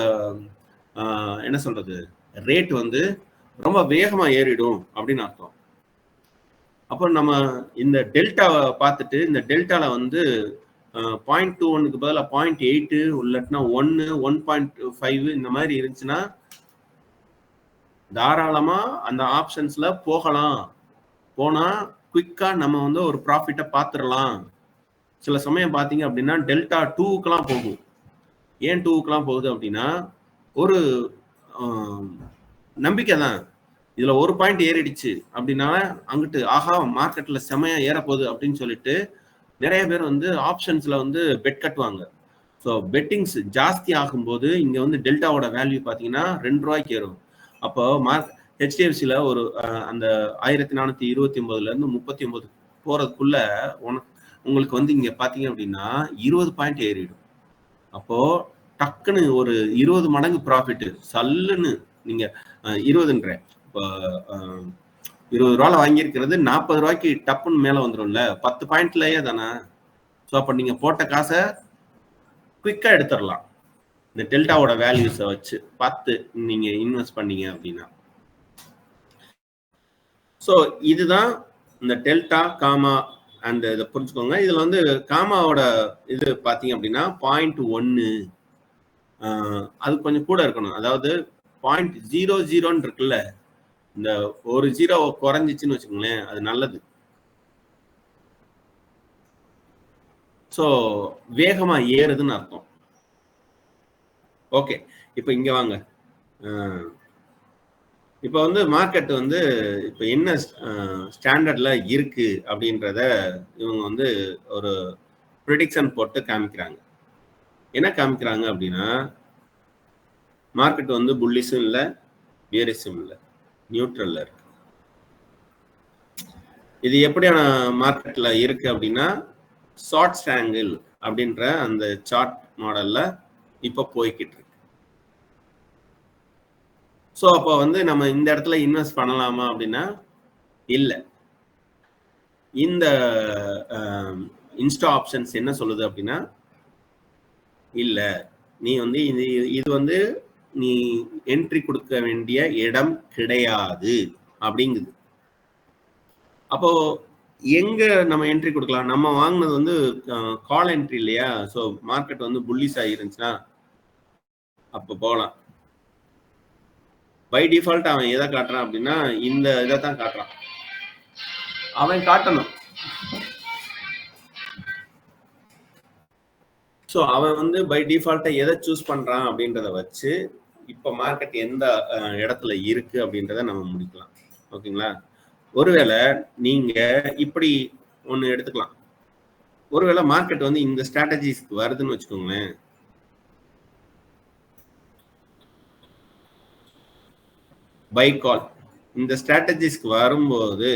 என்ன சொல்றது, ரேட் வந்து ரொம்ப வேகமா ஏறிடும் அப்படின்னு அர்த்தம். அப்போ நம்ம இந்த டெல்டாவை பார்த்துட்டு இந்த டெல்டால வந்து 0.21க்கு பதிலாக 0.8 இல்லாட்டினா 1, 1.5 இந்த மாதிரி இருந்துச்சுன்னா தாராளமா அந்த ஆப்ஷன்ஸ்ல போகலாம். போனா குயிக்கா நம்ம வந்து ஒரு ப்ராஃபிட்டை பார்த்துடலாம். சில சமயம் பார்த்தீங்க அப்படின்னா டெல்டா 2க்குலாம் போகும். ஏன் 2க்குலாம் போகுது அப்படின்னா ஒரு நம்பிக்கை தான். இதுல 1 பாயிண்ட் ஏறிடுச்சு அப்படின்னா அங்கிட்டு ஆஹா மார்க்கெட்ல செமையா ஏறப்போகுது அப்படின்னு சொல்லிட்டு நிறைய பேர் வந்து ஆப்ஷன்ஸ்ல வந்து பெட் கட்டுவாங்க. ஸோ பெட்டிங்ஸ் ஜாஸ்தி ஆகும்போது இங்க வந்து டெல்டாவோட வேல்யூ பார்த்தீங்கன்னா ₹2 ஏறும். அப்போ ஹெச்டிஎஃப்சியில் ஒரு அந்த 1429ல இருந்து 39 போறதுக்குள்ள உங்களுக்கு வந்து இங்க பாத்தீங்க அப்படின்னா 20 பாயிண்ட் ஏறிடும். அப்போ டக்குன்னு ஒரு 20 மடங்கு ப்ராஃபிட் சல்லுன்னு நீங்க 20ன்ற இப்போ 20 ரூபால வாங்கியிருக்கிறது 40 ரூபாய்க்கு டப்புன்னு மேல வந்துடும்ல, 10 பாயிண்ட்லயே தானே. ஸோ அப்போ நீங்க போட்ட காசை குயிக்கா எடுத்துடலாம் இந்த டெல்டாவோட வேல்யூஸை வச்சு பார்த்து நீங்க இன்வெஸ்ட் பண்ணீங்க அப்படின்னா. ஸோ இதுதான் இந்த டெல்டா காமா அந்த இதை புரிஞ்சுக்கோங்க. இதுல வந்து காமாவோட இது பார்த்தீங்க அப்படின்னா 0.1 அது கொஞ்சம் கூட இருக்கணும். அதாவது 0.00 இருக்குல்ல, இந்த ஒரு 0 குறைஞ்சிச்சுன்னு வச்சுக்கோங்களேன், அது நல்லது. ஸோ வேகமா ஏறுதுன்னு அர்த்தம். ஓகே, இப்போ இங்க வாங்க. இப்போ வந்து மார்க்கெட் வந்து இப்போ என்ன ஸ்டாண்டர்ட்ல இருக்கு அப்படின்றத இவங்க வந்து ஒரு ப்ரிடிக்ஷன் போட்டு காமிக்கிறாங்க. என்ன காமிக்கிறாங்க அப்படின்னா மார்க்கெட் வந்து புல்லிஷும் இல்லை பியரிஷும் இல்லை, நியூட்ரல்ல இருக்கு. இது எப்படியான மார்க்கெட்ல இருக்கு அப்படின்னா ஷார்ட் ஸ்ட்ராங்கிள் அப்படின்ற அந்த சார்ட் மாடல்ல இப்ப போய்கிட்டு இருக்கு. ஸோ அப்போ வந்து நம்ம இந்த இடத்துல இன்வெஸ்ட் பண்ணலாமா அப்படின்னா இல்லை. இந்த இன்ஸ்டா ஆப்ஷன்ஸ் என்ன சொல்லுது அப்படின்னா இல்லை, நீ வந்து இது வந்து நீ என்ட்ரி கொடுக்க வேண்டிய இடம் கிடையாது அப்படிங்குது. அப்போ எங்க நம்ம என்ட்ரி கொடுக்கலாம்? நம்ம வாங்கினது வந்து கால் என்ட்ரி இல்லையா? ஸோ மார்க்கெட் வந்து புல்லிஷ் ஆகிருந்துச்சுன்னா அப்போ போகலாம். பை டிஃபால்ட் அவன் எதை காட்டுறான் அப்படின்னா இந்த இதை தான் காட்டுறான். அவன் காட்டணும். ஸோ அவன் வந்து பை டிஃபால்ட்டா எதை சூஸ் பண்றான் அப்படின்றத வச்சு இப்போ மார்க்கெட் எந்த இடத்துல இருக்கு அப்படின்றத நம்ம முடிக்கலாம். ஓகேங்களா? ஒருவேளை நீங்க இப்படி ஒன்று எடுத்துக்கலாம். ஒருவேளை மார்க்கெட் வந்து இந்த ஸ்ட்ராட்டஜிஸ்க்கு வருதுன்னு வச்சுக்கோங்களேன், பை கால் இந்த ஸ்ட்ராட்டஜிஸ்க்கு வரும்போது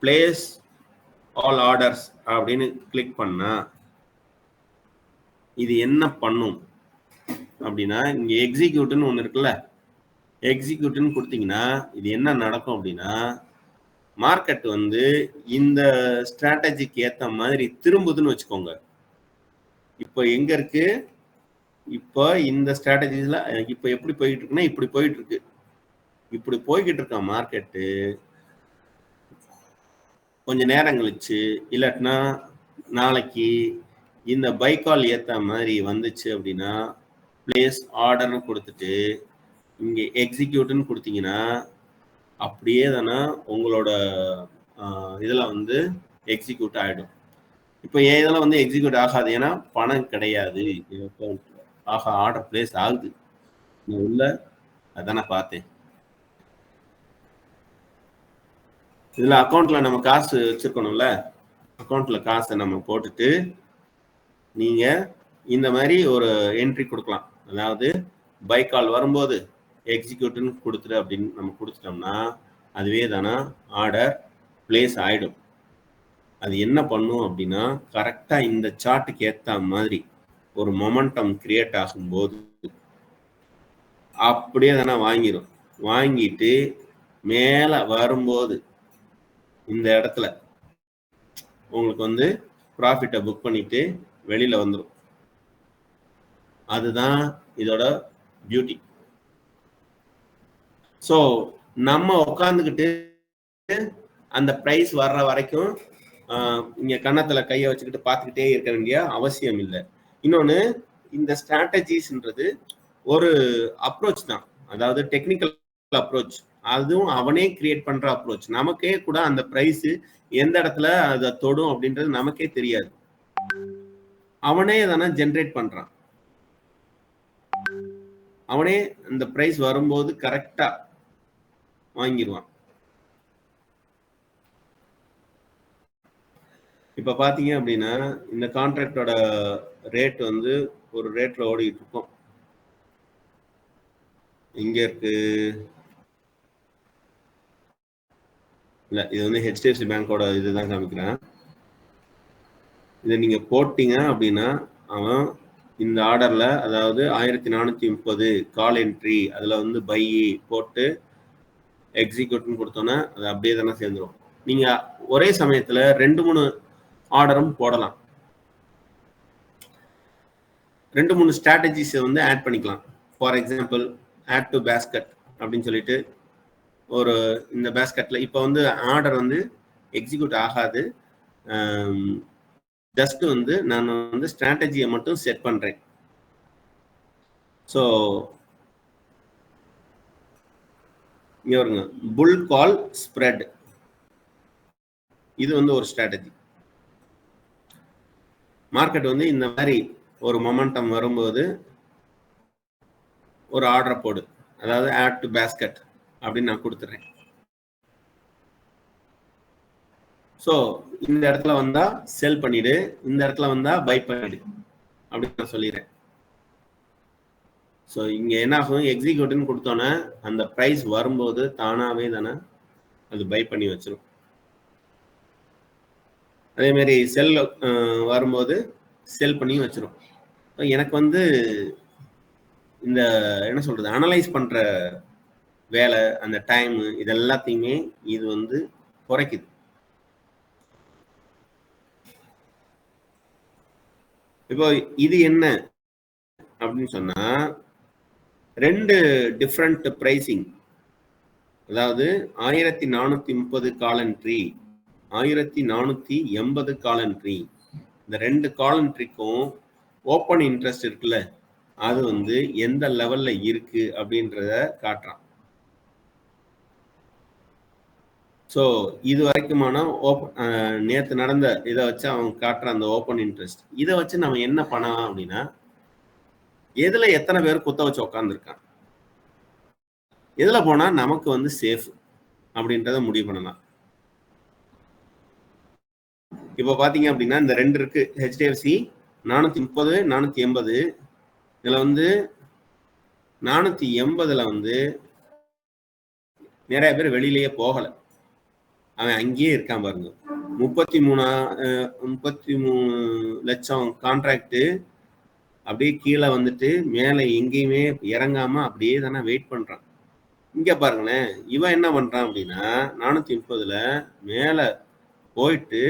பிளேஸ் ஆல் ஆர்டர்ஸ் அப்படின்னு கிளிக் பண்ணா இது என்ன பண்ணும் அப்படின்னா இங்க எக்ஸிக்யூட்னு ஒன்று இருக்குல்ல, எக்ஸிக்யூட்னு கொடுத்தீங்கன்னா இது என்ன நடக்கும் அப்படின்னா மார்க்கெட் வந்து இந்த ஸ்ட்ராட்டஜிக்கு ஏற்ற மாதிரி திரும்புதுன்னு வச்சுக்கோங்க. இப்போ எங்க இருக்கு? இப்போ இந்த ஸ்ட்ராட்டஜிஸ்ல இப்போ எப்படி போயிட்டு இருக்குன்னா இப்படி போயிட்டு இருக்கு. இப்படி போய்கிட்டு இருக்க மார்க்கெட்டு கொஞ்ச நேரம் கழிச்சு இல்லாட்டினா நாளைக்கு இந்த பைக்கால் ஏற்ற மாதிரி வந்துச்சு அப்படின்னா பிளேஸ் ஆர்டர்னு கொடுத்துட்டு இங்கே எக்ஸிக்யூட்னு கொடுத்தீங்கன்னா அப்படியே தானே உங்களோட இதில் வந்து எக்ஸிக்யூட் ஆகிடும். இப்போ இதெல்லாம் வந்து எக்ஸிக்யூட் ஆகாது, ஏன்னா பணம் கிடையாது. ஆஹா, ஆர்டர் பிளேஸ் ஆகுது உள்ள, அதான் நான் பார்த்தேன். இதுல அக்கௌண்ட்ல நம்ம காசு வச்சிருக்கணும்ல, அக்கௌண்ட்ல காசை நம்ம போட்டுட்டு நீங்க இந்த மாதிரி ஒரு என்ட்ரி கொடுக்கலாம். அதாவது பை கால் வரும்போது எக்ஸிக்யூட்னு கொடுத்துரு அப்படின்னு நம்ம கொடுத்துட்டோம்னா அதுவே தானே ஆர்டர் பிளேஸ் ஆயிடும். அது என்ன பண்ணும் அப்படின்னா கரெக்டா இந்த சார்ட்டுக்கு ஏற்ற மாதிரி ஒரு மொமெண்டம் கிரியேட் ஆகும்போது அப்படியே தானே வாங்கிடும். வாங்கிட்டு மேல வரும்போது இந்த இடத்துல உங்களுக்கு வந்து ப்ராஃபிட்டை புக் பண்ணிட்டு வெளியில வந்துடும். அதுதான் இதோட பியூட்டி. ஸோ நம்ம உட்காந்துக்கிட்டு அந்த ப்ரைஸ் வர்ற வரைக்கும் இங்க கன்னத்துல கையை வச்சுக்கிட்டு பார்த்துக்கிட்டே இருக்க வேண்டிய அவசியம் இல்லை. இன்னொன்று, இந்த ஸ்ட்ராட்டஜிஸ்ன்றது ஒரு அப்ரோச் தான், அதாவது டெக்னிக்கல் அப்ரோச். அதுவும் அவனே கிரியேட் பண்ற அப்ரோச். நமக்கே கூட அந்த பிரைஸ் எந்த இடத்துல அதை தொடும் அப்படின்றது நமக்கே தெரியாது. அவனே தானே ஜென்ரேட் பண்றான். அவனே அந்த பிரைஸ் வரும்போது கரெக்டா வாங்கிடுவான். இப்ப பாத்தீங்க அப்படின்னா இந்த கான்ட்ராக்டோட ரேட் வந்து ஒரு ரேட்ல ஓடிட்டு இருக்கும். இங்க இருக்கு இல்ல, இது வந்து ஹெச்டிஎஃப்சி பேங்கோட இதுதான் காமிக்கிறேன். இதை நீங்க போட்டீங்க அப்படின்னா அவன் இந்த ஆர்டர்ல, அதாவது 1430 கால் என்ட்ரி, அதுல வந்து பை போட்டு எக்ஸிக்யூட்னு கொடுத்தோன்னா அது அப்படியே தானே சேர்ந்துடும். நீங்க ஒரே சமயத்துல 2-3 ஆர்டரும் போடலாம். 2-3 ஸ்ட்ராட்டஜிஸை வந்து ஆட் பண்ணிக்கலாம். For example add to basket அப்படின்னு சொல்லிட்டு ஒரு இந்த பேஸ்கட்ல இப்போ வந்து ஆர்டர் வந்து எக்ஸிக்யூட் ஆகாது. ஜஸ்ட் வந்து நான் வந்து ஸ்ட்ராட்டஜியை மட்டும் செட் பண்றேன். ஸோ இங்க வருங்க, புல் கால் ஸ்ப்ரெட், இது வந்து ஒரு ஸ்ட்ராட்டஜி. மார்க்கெட் வந்து இந்த மாதிரி ஒரு மொமெண்டம் வரும்போது ஒரு ஆர்டரை போடு, அதாவது ஆட் டு பேஸ்கட் அப்படின்னு நான் கொடுத்துறேன். ஸோ இந்த இடத்துல வந்தா செல் பண்ணிடு, இந்த இடத்துல வந்தா பை பண்ணிடு அப்படின்னு நான் சொல்லிடுறேன். ஸோ இங்க என்ன ஆகும், எக்ஸிக்யூட்னு கொடுத்தோன்னே அந்த ப்ரைஸ் வரும்போது தானாவே தானே அது பை பண்ணி வச்சிடும். அதே மாதிரி செல் வரும்போது செல் பண்ணி வச்சிடும். எனக்கு வந்து இந்த என்ன சொல்றது, அனலைஸ் பண்ற வேலை, அந்த டைம், இது எல்லாத்தையுமே இது வந்து குறைக்குது. இப்போ இது என்ன அப்படின்னு சொன்னா 2 டிஃப்ரெண்ட் பிரைசிங், அதாவது 1430 கால் என்ட்ரி, 1480 கால் என்ட்ரி. இந்த 2 கால் என்ட்ரிக்கும் ஓப்பன் இன்ட்ரெஸ்ட் இருக்குல்ல, அது வந்து எந்த லெவல்ல இருக்கு அப்படின்றத காட்டுறான். ஸோ இது வரைக்குமான நேற்று நடந்த இதை வச்சு அவன் காட்டுற அந்த ஓப்பன் இன்ட்ரெஸ்ட், இதை வச்சு நம்ம என்ன பண்ணலாம் அப்படின்னா, எதுல எத்தனை பேர் குத்த வச்சு உட்காந்துருக்கான், எதுல போனா நமக்கு வந்து சேஃப் அப்படின்றத முடிவு பண்ணலாம். இப்போ பாத்தீங்க அப்படின்னா இந்த 2 இருக்கு, ஹெச்டிஎஃப்சி 430 480. இதுல வந்து 480ல வந்து நிறைய பேர் வெளியிலேயே போகல, அவன் அங்கேயே இருக்கான் பாருங்க. 33 லட்சம் கான்ட்ராக்ட் அப்படியே கீழே வந்துட்டு மேலே எங்கேயுமே இறங்காம அப்படியே தானே வெயிட் பண்றான். இங்க பாருங்களேன், இவன் என்ன பண்றான் அப்படின்னா 430ல மேல போயிட்டு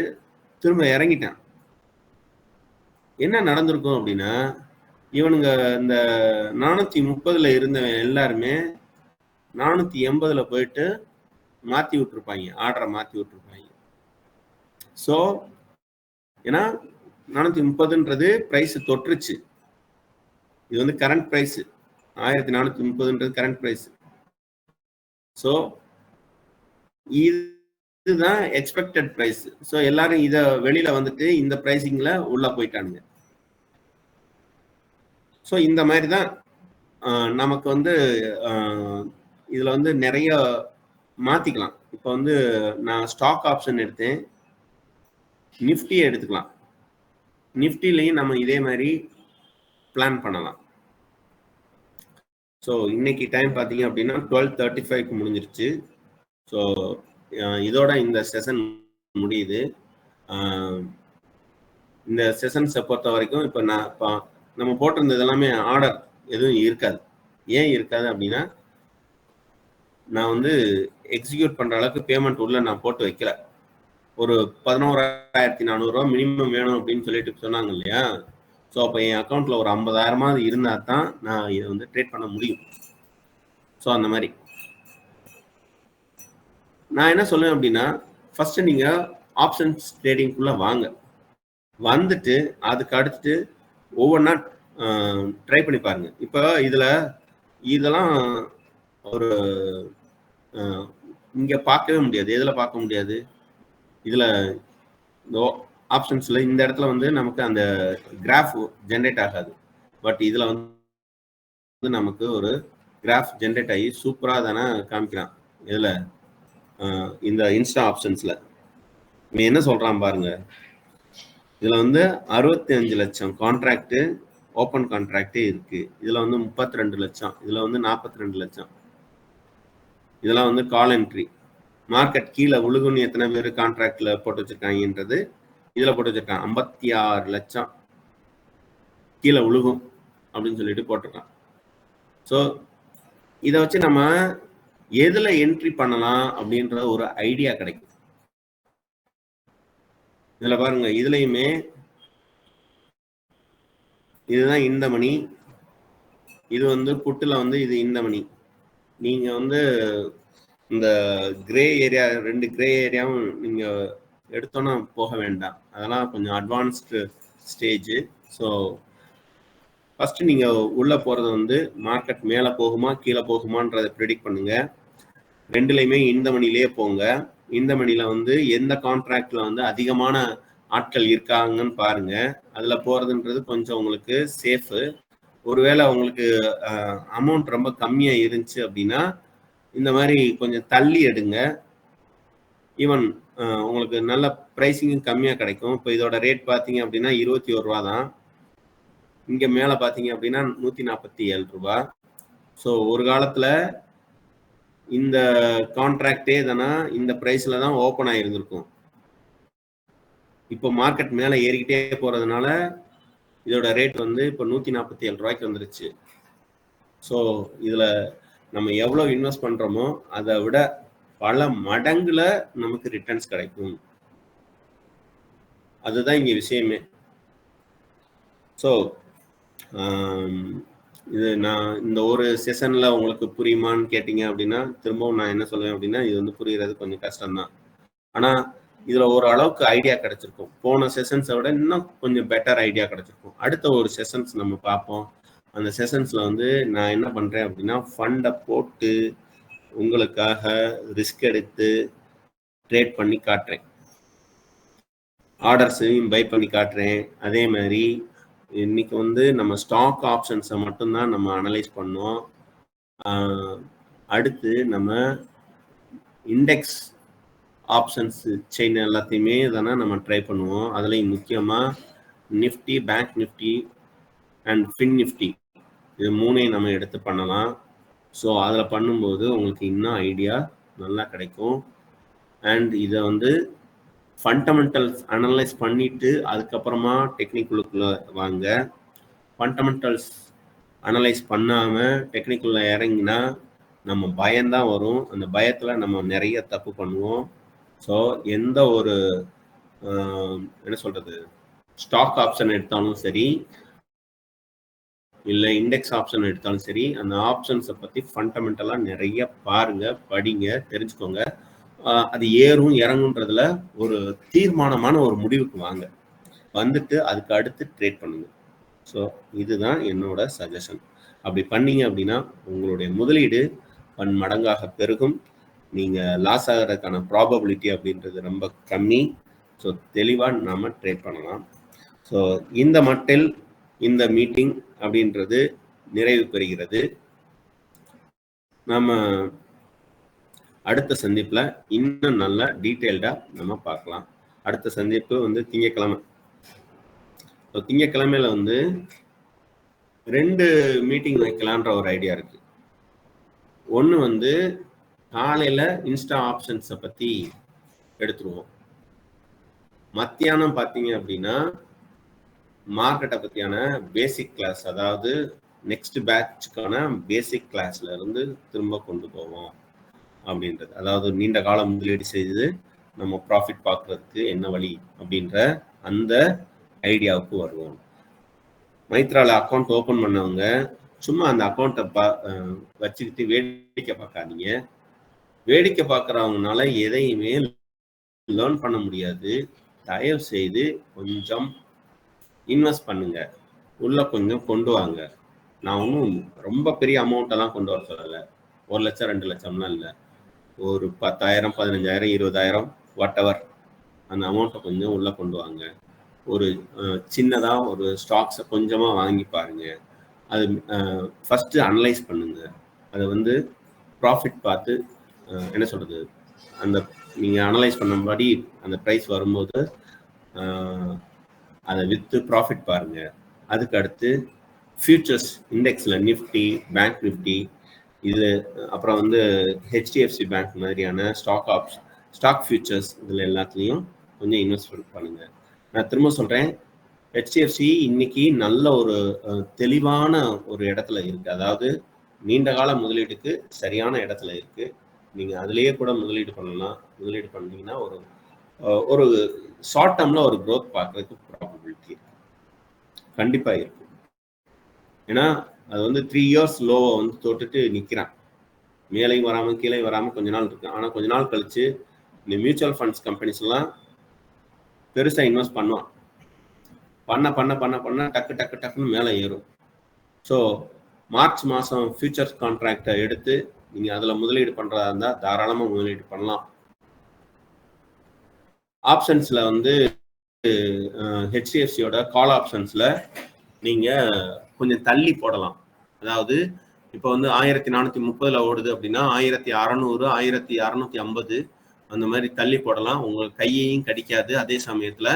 திரும்ப இறங்கிட்டான். என்ன நடந்திருக்கும் அப்படின்னா, இவனுங்க இந்த 430ல இருந்தவன் எல்லாருமே 480ல போயிட்டு மாத்தி விட்டுருப்பாங்க, ஆர்டரை மாத்தி விட்டுருப்பாங்க. ஸோ ஏன்னா 430ன்றது பிரைஸ் தொற்றுச்சு. இது வந்து கரண்ட் பிரைஸ், 1430ன்றது கரண்ட் பிரைஸ். ஸோ இதுதான் எக்ஸ்பெக்டட் பிரைஸ். ஸோ எல்லாரும் இதை வெளியில வந்துட்டு இந்த பிரைசிங்ல உள்ள போயிட்டானுங்க. ஸோ இந்த மாதிரி தான் நமக்கு வந்து இதுல வந்து நிறைய மாத்திக்கலாம். இப்போ வந்து நான் ஸ்டாக் ஆப்ஷன் எடுத்தேன், நிஃப்டியை எடுத்துக்கலாம். நிஃப்டிலையும் நம்ம இதே மாதிரி பிளான் பண்ணலாம். ஸோ இன்னைக்கு டைம் பார்த்தீங்க அப்படின்னா 12:35 முடிஞ்சிருச்சு. ஸோ இதோட இந்த செஷன் முடியுது. இந்த செஷன்ஸை பொறுத்த வரைக்கும் இப்போ நம்ம போட்டிருந்தது எல்லாமே ஆர்டர் எதுவும் இருக்காது. ஏன் இருக்காது அப்படின்னா, நான் வந்து எக்ஸிக்யூட் பண்ணுற அளவுக்கு பேமெண்ட் உள்ள நான் போட்டு வைக்கல. ஒரு 11,400 மினிமம் வேணும் அப்படின்னு சொல்லிட்டு சொன்னாங்க இல்லையா. ஸோ அப்போ என் அக்கௌண்ட்டில் ஒரு 50,000 இருந்தால் தான் நான் இதை வந்து ட்ரேட் பண்ண முடியும். ஸோ அந்த மாதிரி நான் என்ன சொல்லுவேன் அப்படின்னா, ஃபர்ஸ்ட் நீங்கள் ஆப்ஷன்ஸ் ட்ரேடிங்குள்ளே வாங்க. வந்துட்டு அதுக்கு அடுத்து ஒவ்வொன்றா ட்ரை பண்ணி பாருங்க. இப்போ இதெல்லாம் ஒரு இங்கே பார்க்கவே முடியாது. எதில் பார்க்க முடியாது? இதில் இந்த ஆப்ஷன்ஸில் இந்த இடத்துல வந்து நமக்கு அந்த கிராஃப் ஜென்ரேட் ஆகாது. பட் இதில் வந்து நமக்கு ஒரு கிராஃப் ஜென்ரேட் ஆகி சூப்பராக தானே காமிக்கிறான். இதில் இந்த இன்ஸ்டா ஆப்ஷன்ஸில் இவன் என்ன சொல்கிறான் பாருங்க. இதில் வந்து 65 லட்சம் கான்ட்ராக்டு ஓப்பன் கான்ட்ராக்டே இருக்கு. இதில் வந்து 32 லட்சம், இதில் வந்து 42 லட்சம். இதெல்லாம் வந்து கால் என்ட்ரி. மார்க்கெட் கீழே உழுகுன்னு எத்தனை பேர் கான்ட்ராக்ட்ல போட்டு வச்சிருக்காங்கன்றது இதில் போட்டு வச்சிருக்காங்க. 56 லட்சம் கீழே உழுகும் அப்படின்னு சொல்லிட்டு போட்டிருக்கான். ஸோ இதை வச்சு நம்ம எதுல என்ட்ரி பண்ணலாம் அப்படின்ற ஒரு ஐடியா கிடைக்கும். இதுல பாருங்க, இதுலயுமே இதுதான் இந்த மணி. இது வந்து புட்டுல வந்து இது இந்த மணி. நீங்க வந்து இந்த கிரே ஏரியா 2 கிரே ஏரியாவும் நீங்க எடுத்தோன்னா போக வேண்டாம். அதெல்லாம் கொஞ்சம் அட்வான்ஸ்டு ஸ்டேஜ். ஸோ ஃபர்ஸ்ட் நீங்க உள்ள போறது வந்து மார்க்கெட் மேல போகுமா கீழே போகுமான்றதை ப்ரெடிக்ட் பண்ணுங்க. ரெண்டுலையுமே இந்த மணிலேயே போங்க. இந்த மணில வந்து எந்த கான்ட்ராக்ட்ல வந்து அதிகமான ஆட்கள் இருக்காங்கன்னு பாருங்க. அதுல போறதுன்றது கொஞ்சம் உங்களுக்கு சேஃபு. ஒருவேளை உங்களுக்கு அமௌண்ட் ரொம்ப கம்மியா இருந்துச்சு அப்படின்னா இந்த மாதிரி கொஞ்சம் தள்ளி எடுங்க. ஈவன் உங்களுக்கு நல்ல ப்ரைஸிங்கும் கம்மியா கிடைக்கும். இப்போ இதோட ரேட் பார்த்தீங்க அப்படின்னா 21 ரூபா தான். இங்க மேல பார்த்தீங்க அப்படின்னா 147 ரூபா. ஸோ ஒரு காலத்துல இந்த கான்ட்ராக்டே தானே இந்த பிரைஸ்ல தான் ஓப்பன் ஆயிருந்திருக்கும். இப்போ மார்க்கெட் மேல ஏறிக்கிட்டே போறதுனால இதோட ரேட் வந்து இப்போ 147 ரூபாய்க்கு வந்துருச்சு. ஸோ இதுல நம்ம எவ்வளவு இன்வெஸ்ட் பண்றோமோ அதை விட பல மடங்குல நமக்கு ரிட்டர்ன்ஸ் கிடைக்கும். அதுதான் இங்க விஷயமே. ஸோ இது நான் இந்த ஒரு செஷன்ல உங்களுக்கு புரியுமான்னு கேட்டீங்க அப்படின்னா திரும்பவும் நான் என்ன சொல்லுவேன் அப்படின்னா, இது வந்து புரியுறது கொஞ்சம் கஷ்டம்தான். ஆனா இதுல ஒரு அளவுக்கு ஐடியா கிடைச்சிருக்கும். போன செஷன்ஸை விட இன்னும் கொஞ்சம் பெட்டர் ஐடியா கிடைச்சிருக்கும். அடுத்த ஒரு செஷன்ஸ் நம்ம பார்ப்போம். அந்த செஷன்ஸ்ல வந்து நான் என்ன பண்றேன் அப்படின்னா, ஃபண்டை போட்டு உங்களுக்காக ரிஸ்க் எடுத்து ட்ரேட் பண்ணி காட்டுறேன். ஆர்டர்ஸையும் பை பண்ணி காட்டுறேன். அதே மாதிரி இன்னைக்கு வந்து நம்ம ஸ்டாக் ஆப்ஷன்ஸை மட்டும்தான் நம்ம அனலைஸ் பண்ணோம். அடுத்து நம்ம இண்டெக்ஸ் ஆப்ஷன்ஸ் செயின் எல்லாத்தையுமே தானே நம்ம ட்ரை பண்ணுவோம். அதுலேயும் முக்கியமாக Nifty, bank Nifty and fin Nifty, இது மூணையும் நம்ம எடுத்து பண்ணலாம். ஸோ அதில் பண்ணும்போது உங்களுக்கு இன்னும் ஐடியா நல்லா கிடைக்கும். அண்ட் இதை வந்து ஃபண்டமெண்டல்ஸ் அனலைஸ் பண்ணிட்டு அதுக்கப்புறமா டெக்னிக்கலுக்குள்ள வாங்க. ஃபண்டமெண்டல்ஸ் அனலைஸ் பண்ணாமல் டெக்னிக்கல்ல இறங்கினா நம்ம பயம்தான் வரும். அந்த பயத்தில் நம்ம நிறைய தப்பு பண்ணுவோம். ஸோ எந்த ஒரு என்ன சொல்றது, ஸ்டாக் ஆப்ஷன் எடுத்தாலும் சரி இல்லை இண்டெக்ஸ் ஆப்ஷன் எடுத்தாலும் சரி, அந்த ஆப்ஷன்ஸை பற்றி ஃபண்டமெண்டலாக நிறைய பாருங்க, படிங்க, தெரிஞ்சுக்கோங்க. அது ஏறும் இறங்குன்றதுல ஒரு தீர்மானமான ஒரு முடிவுக்கு வாங்க. வந்துட்டு அதுக்கு அடுத்து ட்ரேட் பண்ணுங்க. ஸோ இதுதான் என்னோட சஜஷன். அப்படி பண்ணீங்க அப்படின்னா உங்களுடைய முதலீடு பன்மடங்காக பெருகும். நீங்கள் லாஸ் ஆகிறதுக்கான ப்ராபபிலிட்டி அப்படின்றது ரொம்ப கம்மி. ஸோ தெளிவாக நாம் ட்ரேட் பண்ணலாம். ஸோ இந்த மட்டில் இந்த மீட்டிங் அப்படின்றது நிறைவு பெறுகிறது. நம்ம அடுத்த சந்திப்புல இன்னும் நல்லா டீட்டெயில்டா நம்ம பார்க்கலாம். அடுத்த சந்திப்பு வந்து திங்கட்கிழமை. திங்கட்கிழமையில வந்து 2 மீட்டிங் வைக்கலான்ற ஒரு ஐடியா இருக்கு. ஒன்று வந்து காலையில் இன்ஸ்டா ஆப்ஷன்ஸை பற்றி எடுத்துருவோம். மத்தியானம் பார்த்தீங்க அப்படின்னா மார்க்கெட்டை பற்றியான பேசிக் கிளாஸ், அதாவது நெக்ஸ்ட் பேட்சுக்கான பேசிக் கிளாஸ்ல இருந்து திரும்ப கொண்டு போவோம் அப்படின்றது. அதாவது நீண்ட காலம் முதலீடு செய்து நம்ம ப்ராஃபிட் பார்க்கறதுக்கு என்ன வழி அப்படின்ற அந்த ஐடியாவுக்கு வருவோம். மைத்ரால அக்கௌண்ட் ஓப்பன் பண்ணவங்க சும்மா அந்த அக்கௌண்ட்டை வச்சுக்கிட்டு வேடிக்கை பார்க்காதீங்க. வேடிக்கை பார்க்குறவங்கனால எதையுமே லேர்ன் பண்ண முடியாது. தயவு செய்து கொஞ்சம் இன்வெஸ்ட் பண்ணுங்க, உள்ள கொஞ்சம் கொண்டு வாங்க. நான் ஒன்றும் ரொம்ப பெரிய அமௌண்ட்டெல்லாம் கொண்டு வர சொல்லலை. 1 லட்சம் 2 லட்சம்லாம் இல்லை. ஒரு 10,000 15,000 20,000 வாட் எவர் அந்த அமௌண்ட்டை கொஞ்சம் உள்ள கொண்டு வாங்க. ஒரு சின்னதாக ஒரு ஸ்டாக்ஸை கொஞ்சமாக வாங்கி பாருங்க. அது ஃபர்ஸ்ட் அனலைஸ் பண்ணுங்க. அதை வந்து ப்ராஃபிட் பார்த்து என்ன சொல்றது, அந்த நீங்கள் அனலைஸ் பண்ணும்படி அந்த ப்ரைஸ் வரும்போது அதை விற்று ப்ராஃபிட் பாருங்க. அதுக்கு அடுத்து ஃபியூச்சர்ஸ் இண்டெக்ஸில் நிஃப்டி, பேங்க் நிஃப்டி, இது அப்புறம் வந்து ஹெச்டிஎஃப்சி பேங்க் மாதிரியான ஸ்டாக் ஃபியூச்சர்ஸ், இதில் எல்லாத்துலேயும் கொஞ்சம் இன்வெஸ்ட்மெண்ட் பண்ணுங்க. நான் திரும்ப சொல்கிறேன், ஹெச்டிஎஃப்சி இன்னைக்கு நல்ல ஒரு தெளிவான ஒரு இடத்துல இருக்கு. அதாவது நீண்ட கால முதலீட்டுக்கு சரியான இடத்துல இருக்கு. நீங்கள் அதுலேயே கூட முதலீடு பண்ணலாம். முதலீடு பண்ணீங்கன்னா ஒரு ஷார்ட் டேர்மில் ஒரு க்ரோத் பார்க்கறதுக்கு ப்ராபபிலிட்டி இருக்கு, கண்டிப்பாக இருக்கு. ஏன்னா அது வந்து 3 இயர்ஸ் லோவை வந்து தொட்டுட்டு நிற்கிறான். மேலையும் வராமல் கீழே வராமல் கொஞ்ச நாள் இருக்கு. ஆனால் கொஞ்ச நாள் கழிச்சு இந்த மியூச்சுவல் ஃபண்ட்ஸ் கம்பெனிஸ்லாம் பெருசாக இன்வெஸ்ட் பண்ணுவான். பண்ண பண்ண பண்ண பண்ண டக்கு டக்கு டக்குன்னு மேலே ஏறும். ஸோ மார்ச் மாதம் ஃபியூச்சர்ஸ் கான்ட்ராக்டை எடுத்து நீங்கள் அதில் முதலீடு பண்ணுறதா இருந்தால் தாராளமாக முதலீடு பண்ணலாம். ஆப்ஷன்ஸில் வந்து ஹெச்டிஎஃப்சியோட கால் ஆப்ஷன்ஸில் நீங்கள் கொஞ்சம் தள்ளி போடலாம். அதாவது இப்போ வந்து 1430 ஓடுது அப்படின்னா 1600 1650 அந்த மாதிரி தள்ளி போடலாம். உங்களுக்கு கையையும் கடிக்காது. அதே சமயத்தில்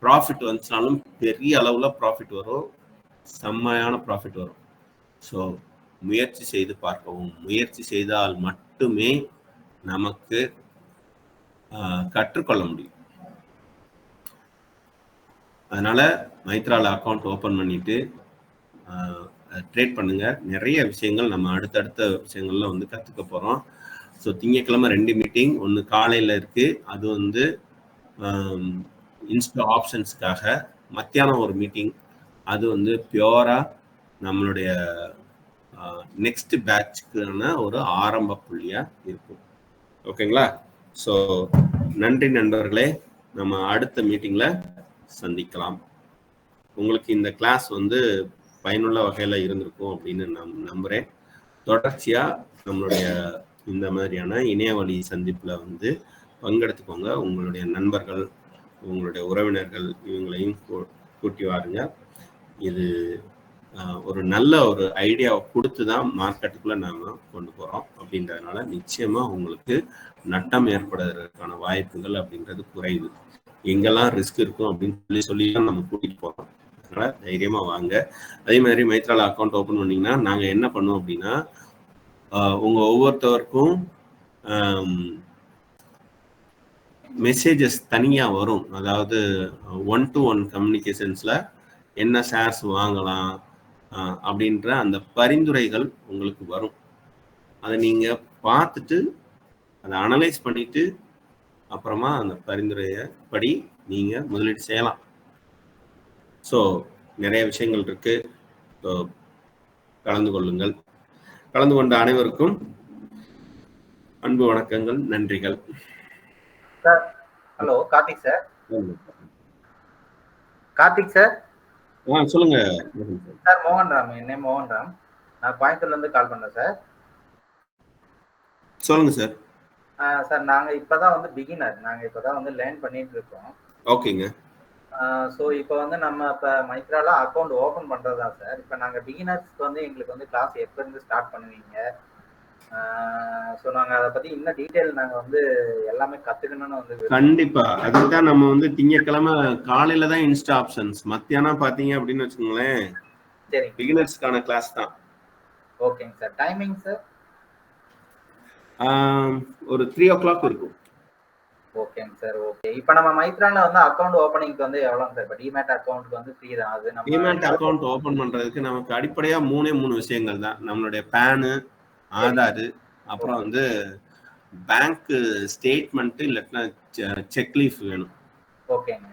ப்ராஃபிட் வந்துச்சுனாலும் பெரிய அளவில் ப்ராஃபிட் வரும், செம்மையான ப்ராஃபிட் வரும். ஸோ முயற்சி செய்து பார்க்கவும். முயற்சி செய்தால் மட்டுமே நமக்கு கற்றுக்கொள்ள முடியும். அதனால மைத்ரால அக்கௌண்ட் ஓப்பன் பண்ணிட்டு ட்ரேட் பண்ணுங்க. நிறைய விஷயங்கள் நம்ம அடுத்தடுத்த விஷயங்கள்ல வந்து கற்றுக்க போகிறோம். ஸோ திங்கட்கிழமை 2 மீட்டிங், ஒன்று காலையில் இருக்கு, அது வந்து இன்ஸ்டா ஆப்ஷன்ஸ்க்காக. மத்தியானம் ஒரு மீட்டிங், அது வந்து பியூரா நம்மளுடைய நெக்ஸ்ட் பேட்சுக்கான ஒரு ஆரம்ப புள்ளியா இருக்கும். ஓகேங்களா? ஸோ நன்றி நண்பர்களே, நம்ம அடுத்த மீட்டிங்ல சந்திக்கலாம். உங்களுக்கு இந்த கிளாஸ் வந்து பயனுள்ள வகையில இருந்திருக்கும் அப்படின்னு நான் நம்புறேன். தொடர்ச்சியா நம்மளுடைய இந்த மாதிரியான இணையவழி சந்திப்புல வந்து பங்கெடுத்துக்கோங்க. உங்களுடைய நண்பர்கள், உங்களுடைய உறவினர்கள் இவங்களையும் கூட்டி வாருங்க. இது ஒரு நல்ல ஒரு ஐடியாவை கொடுத்து தான் மார்க்கெட்டுக்குள்ள நாம கொண்டு போறோம். அப்படின்றதுனால நிச்சயமா உங்களுக்கு நட்டம் ஏற்படுவதற்கான வாய்ப்புகள் அப்படின்றது குறைவு. எங்கெல்லாம் ரிஸ்க் இருக்கும் அப்படின்னு சொல்லி தான் நம்ம கூட்டிட்டு போறோம். அதனால தைரியமா வாங்க. அதே மாதிரி மைத்ரால அக்கௌண்ட் ஓப்பன் பண்ணீங்கன்னா நாங்க என்ன பண்ணுவோம் அப்படின்னா, உங்க ஒவ்வொருத்தவருக்கும் மெசேஜஸ் தனியா வரும். அதாவது 1-to-1 கம்யூனிகேஷன்ஸ்ல என்ன ஷேர்ஸ் வாங்கலாம் அப்படின்ற அந்த பரிந்துரைகள் உங்களுக்கு வரும். அதை நீங்க பார்த்துட்டு அதை அனலைஸ் பண்ணிட்டு அப்புறமா அந்த பரிந்துரைய படி நீங்க முதலீடு செய்யலாம். ஸோ நிறைய விஷயங்கள் இருக்கு. ஸோ கலந்து கொள்ளுங்கள். கலந்து கொண்ட அனைவருக்கும் அன்பு வணக்கங்கள், நன்றிகள். Sir hello, Karthik sir. Karthik sir. சொல்லுங்க சார். மோகன் ராம், என் நேம் மோகன் ராம். நான் கோயம்புத்தூர்ல இருந்து கால் பண்றேன் சார். சொல்லுங்க சார். சார் நாங்க இப்பதான் வந்து பிகினர், நாங்க இப்பதான் வந்து லேர்ன் பண்ணிட்டு இருக்கோம். ஓகேங்க. ஸோ இப்போ வந்து நம்ம இப்போ மைத்ரால அக்கௌண்ட் ஓப்பன் பண்றதா சார். இப்போ நாங்க பிகினர்ஸ்க்கு வந்து எங்களுக்கு வந்து கிளாஸ் எப்போ இருந்து ஸ்டார்ட் பண்ணுவீங்க? ஸோ நாங்க அதை பத்தி இன்னும் டீட்டெயில் நாங்க வந்து எல்லாமே கத்துக்கணும்னு வந்து. கண்டிப்பா, அதுதான் நம்ம வந்து திங்கட்கிழமை காலையில தான் இன்ஸ்டா ஆப்ஷன்ஸ். மத்தியானம் பாத்தீங்க அப்படின்னு வச்சுக்கோங்களேன், சரி, பிகினர்ஸ்க்கான கிளாஸ் தான். ஓகேங்க சார். Timing sir? ஒரு 3 o'clock இருக்கும். ஓகேங்க சார். ஓகே. இப்ப நம்ம மைத்ரால வந்து அக்கவுண்ட் ஓப்பனிங்க்கு வந்து எவ்வளோங்க சார்? இப்ப டிமேட் அக்கவுண்ட்க்கு வந்து ஃப்ரீ தான். அது நம்ம டிமேட் அக்கவுண்ட் ஓபன் பண்றதுக்கு நமக்கு அடிப்படையா 3 விஷயங்கள் தான். நம்மளுடைய பேனு, ஆதார், அப்புறம் வந்து பேங்க் ஸ்டேட்மெண்ட் இல்லைன்னா செக் லீஃப் வேணும். ஓகேங்க.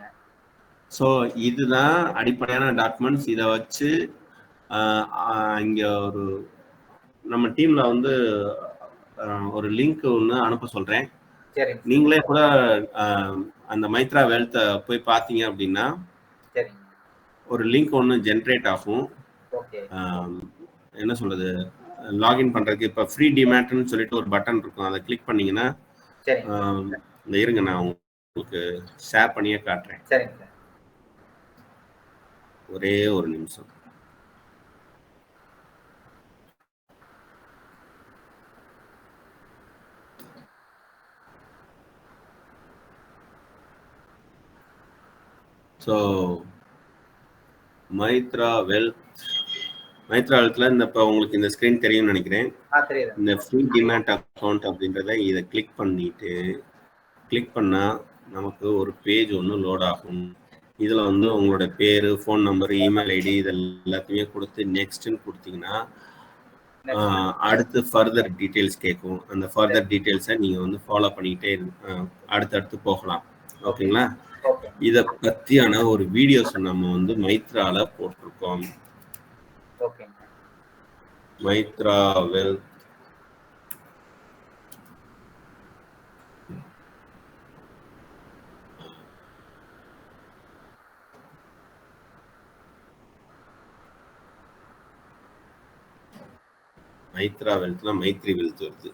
ஸோ இதுதான் அடிப்படையான டாக்குமெண்ட்ஸ். இதை வச்சு இங்க ஒரு நம்ம டீம்ல வந்து ஒரு லிங்க் ஒன்று அனுப்ப சொல்றேன். சரிங்க. நீங்களே கூட அந்த மைத்ரா வெல்த்தை போய் பார்த்தீங்க அப்படின்னா சரிங்க. ஒரு லிங்க் ஒன்று ஜென்ரேட் ஆகும். ஓகே. என்ன சொல்றது, லாகின் பண்றதுக்கு இப்போ ஃப்ரீ டிமேட்னு சொல்லிட்டு ஒரு பட்டன் இருக்கும். அதை கிளிக் பண்ணீங்கன்னா சரிங்க. இந்த இருங்க நான் உங்களுக்கு ஷேர் பண்ணியே காட்டுறேன். சரிங்க சார். ஒரே ஒரு நிமிஷம். ஸோ மைத்ரா வெல்த்ல இந்த இப்போ உங்களுக்கு இந்த ஸ்க்ரீன் தெரியும்னு நினைக்கிறேன். இந்த ஃப்ரீ டிமேட் அக்கௌண்ட் அப்படின்றத இதை கிளிக் பண்ணா நமக்கு ஒரு பேஜ் ஒன்று லோட் ஆகும். இதில் வந்து உங்களோட பேர், ஃபோன் நம்பர், இமெயில் ஐடி இது எல்லாத்தையுமே கொடுத்து நெக்ஸ்ட்னு கொடுத்தீங்கன்னா அடுத்து ஃபர்தர் டீட்டெயில்ஸ் கேட்கும். அந்த ஃபர்தர் டீட்டெயில்ஸை நீங்கள் வந்து ஃபாலோ பண்ணிக்கிட்டே அடுத்தடுத்து போகலாம். ஓகேங்களா? இதை பற்றியான ஒரு வீடியோஸ் நம்ம வந்து மைத்ரால போட்டிருக்கோம். மைத்ரா வெல்த் மைத்ரா வெல்த்னா மைத்ரி வெல்த் வருது.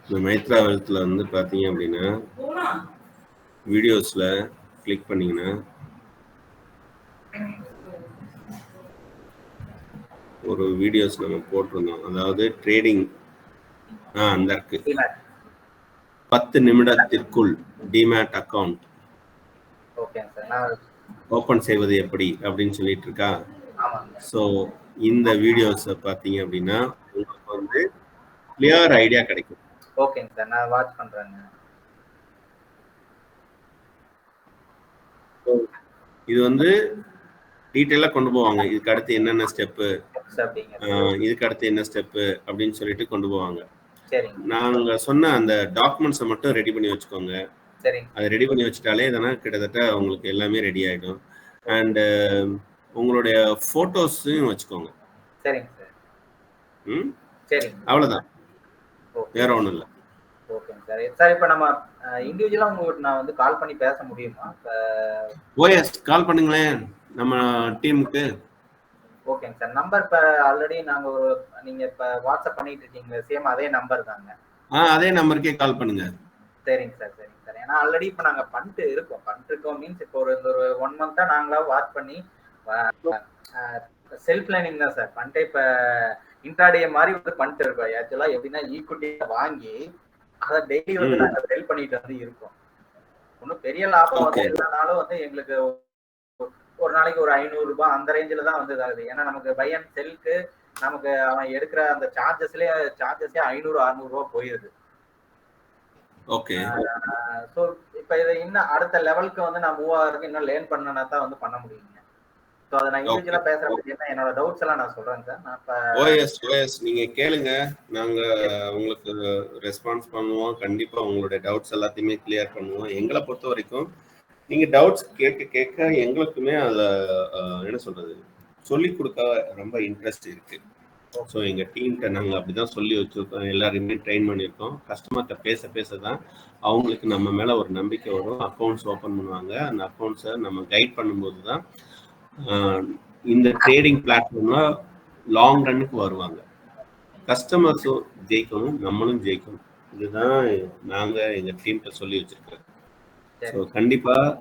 இந்த மைத்ரா வெல்த்ல வந்து பார்த்தீங்க அப்படின்னா வீடியோஸ்ல கிளிக் பண்ணீங்கன்னா ஒரு வீடியோஸ் நம்ம போட்டிருந்தோம். அதாவது ட்ரேடிங் அந்த இருக்கு 10 நிமிடத்திற்குள் டிமேட் அக்கவுண்ட் ஓபன் செய்வது எப்படி அப்படின்னு சொல்லிட்டு இருக்கா. ஸோ இந்த வீடியோஸை பார்த்தீங்க அப்படின்னா உங்களுக்கு வந்து கிளியர் ஐடியா கிடைக்கும். ஓகேங்க சார், நான் வாட்ச் பண்றேங்க. இது வந்து டீட்டெயிலாக கொண்டு போவாங்க. இதுக்கு அடுத்து என்னென்ன ஸ்டெப்பு, இதுக்கு அடுத்து என்ன ஸ்டெப்பு அப்படின்னு சொல்லிட்டு கொண்டு போவாங்க. நாங்க சொன்ன அந்த டாக்குமெண்ட்ஸை மட்டும் ரெடி பண்ணி வச்சுக்கோங்க. அதை ரெடி பண்ணி வச்சுட்டாலே இதெல்லாம் கிட்டத்தட்ட உங்களுக்கு எல்லாமே ரெடி ஆகிடும். அண்டு உங்களுடைய ஃபோட்டோஸையும் வச்சுக்கோங்க. அவ்வளோதான், வேற ஒன்றும் இல்லை. ஓகேங்க சார். சார் இப்போ நம்ம இண்டிவிஜுவலா உங்களுக்கு நான் வந்து கால் பண்ணி பேச முடியுமா? ஓஎஸ் கால் பண்ணுங்களேன் நம்ம டீமுக்கு. ஓகேங்க சார். நம்பர் இப்போ ஆல்ரெடி நாங்கள் ஒரு நீங்க இப்போ வாட்ஸ்அப் பண்ணிட்டு இருக்கீங்க, சேம் அதே நம்பர் தாங்க? அதே நம்பருக்கே கால் பண்ணுங்க. சரிங்க சார், சரிங்க சார். ஏன்னா ஆல்ரெடி இப்போ நாங்கள் பண்ணிட்டு இருக்கோம் மீன்ஸ் இப்போ ஒரு 1 மந்த்தா நாங்களா வாட்ச் பண்ணி செல்ஃப் லேர்னிங் தான் சார் பண்ணிட்டு இப்போ இன்ட்ராடே மாதிரி வந்து பண்ணிட்டு இருக்கோம். ஆக்சுவலா எப்படின்னா ஈக்விட்டி வாங்கி அதை டெய்லி வந்து நாங்கள் செல் பண்ணிட்டு வந்து இருக்கோம். ஒன்றும் பெரிய லாபம் வந்து இல்லைனாலும் வந்து எங்களுக்கு ஒரு நாளைக்கு ஒரு 500 ரூபாய் அந்த ரேஞ்சில் தான் வந்து இதாகுது. ஏன்னா நமக்கு பை அண்ட் செல்க்கு நமக்கு அவன் எடுக்கிற அந்த சார்ஜஸே 500-600 ரூபா போயிருது. ஓகே. ஸோ இப்போ இதை இன்னும் அடுத்த லெவலுக்கு வந்து நான் மூவ் ஆகிறதுக்கு இன்னும் லேர்ன் பண்ணனா தான் வந்து பண்ண முடியுங்க. ஸோ அதை நான் இண்டிவிஜுவலாக பேசுகிறேன். என்னோட டவுட்ஸ் எல்லாம் நான் சொல்கிறேன் சார். நான் இப்போ ஓஎஸ் நீங்கள் கேளுங்க, நாங்கள் உங்களுக்கு ரெஸ்பான்ஸ் பண்ணுவோம். கண்டிப்பாக உங்களுடைய டவுட்ஸ் எல்லாத்தையுமே கிளியர் பண்ணுவோம். எங்களை பொறுத்த வரைக்கும் நீங்கள் டவுட்ஸ் கேட்க எங்களுக்குமே அதில் என்ன சொல்கிறது சொல்லிக் கொடுக்க ரொம்ப இன்ட்ரெஸ்ட் இருக்குது. ஸோ எங்கள் டீம்கிட்ட நாங்கள் அப்படி தான் சொல்லி வச்சுருக்கோம். எல்லாருமே ட்ரெயின் பண்ணியிருக்கோம். கஸ்டமர்கிட்ட பேச தான் அவங்களுக்கு நம்ம மேலே ஒரு நம்பிக்கை வரும். அக்கௌண்ட்ஸ் ஓப்பன் பண்ணுவாங்க. அந்த அக்கௌண்ட்ஸை நம்ம கைட் பண்ணும்போது தான் இந்த ட்ரேடிங் பிளாட்ஃபார்ம்ல லாங் ரன்னுக்கு வருவாங்க. கஸ்டமர்ஸும் ஜெயிக்கணும், நம்மளும் ஜெயிக்கணும். இதுதான் நாங்கள் எங்கள் டீம்கிட்ட சொல்லி வச்சுருக்கோம். ஸோ கண்டிப்பாக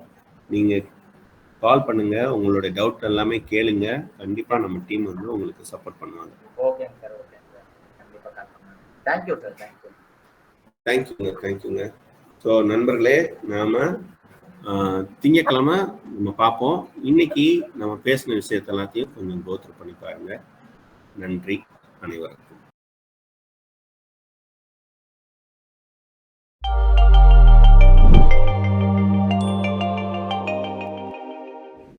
நீங்கள் கால் பண்ணுங்க, உங்களுடைய டவுட் எல்லாமே கேளுங்க. கண்டிப்பாக நம்ம டீம் வந்து உங்களுக்கு சப்போர்ட் பண்ணுவாங்க. ஓகேங்க சார், ஓகேங்க சார். கண்டிப்பாக கால் பண்ணுங்க. Thank you sir. தேங்க்யூங்க. ஸோ நண்பர்களே, நாம திங்கக்கிழமை நம்ம பார்ப்போம். இன்னைக்கு நம்ம பேசின விஷயத்த எல்லாத்தையும் கொஞ்சம் கோத்ரூ பண்ணி பாருங்க. நன்றி அனைவரும்.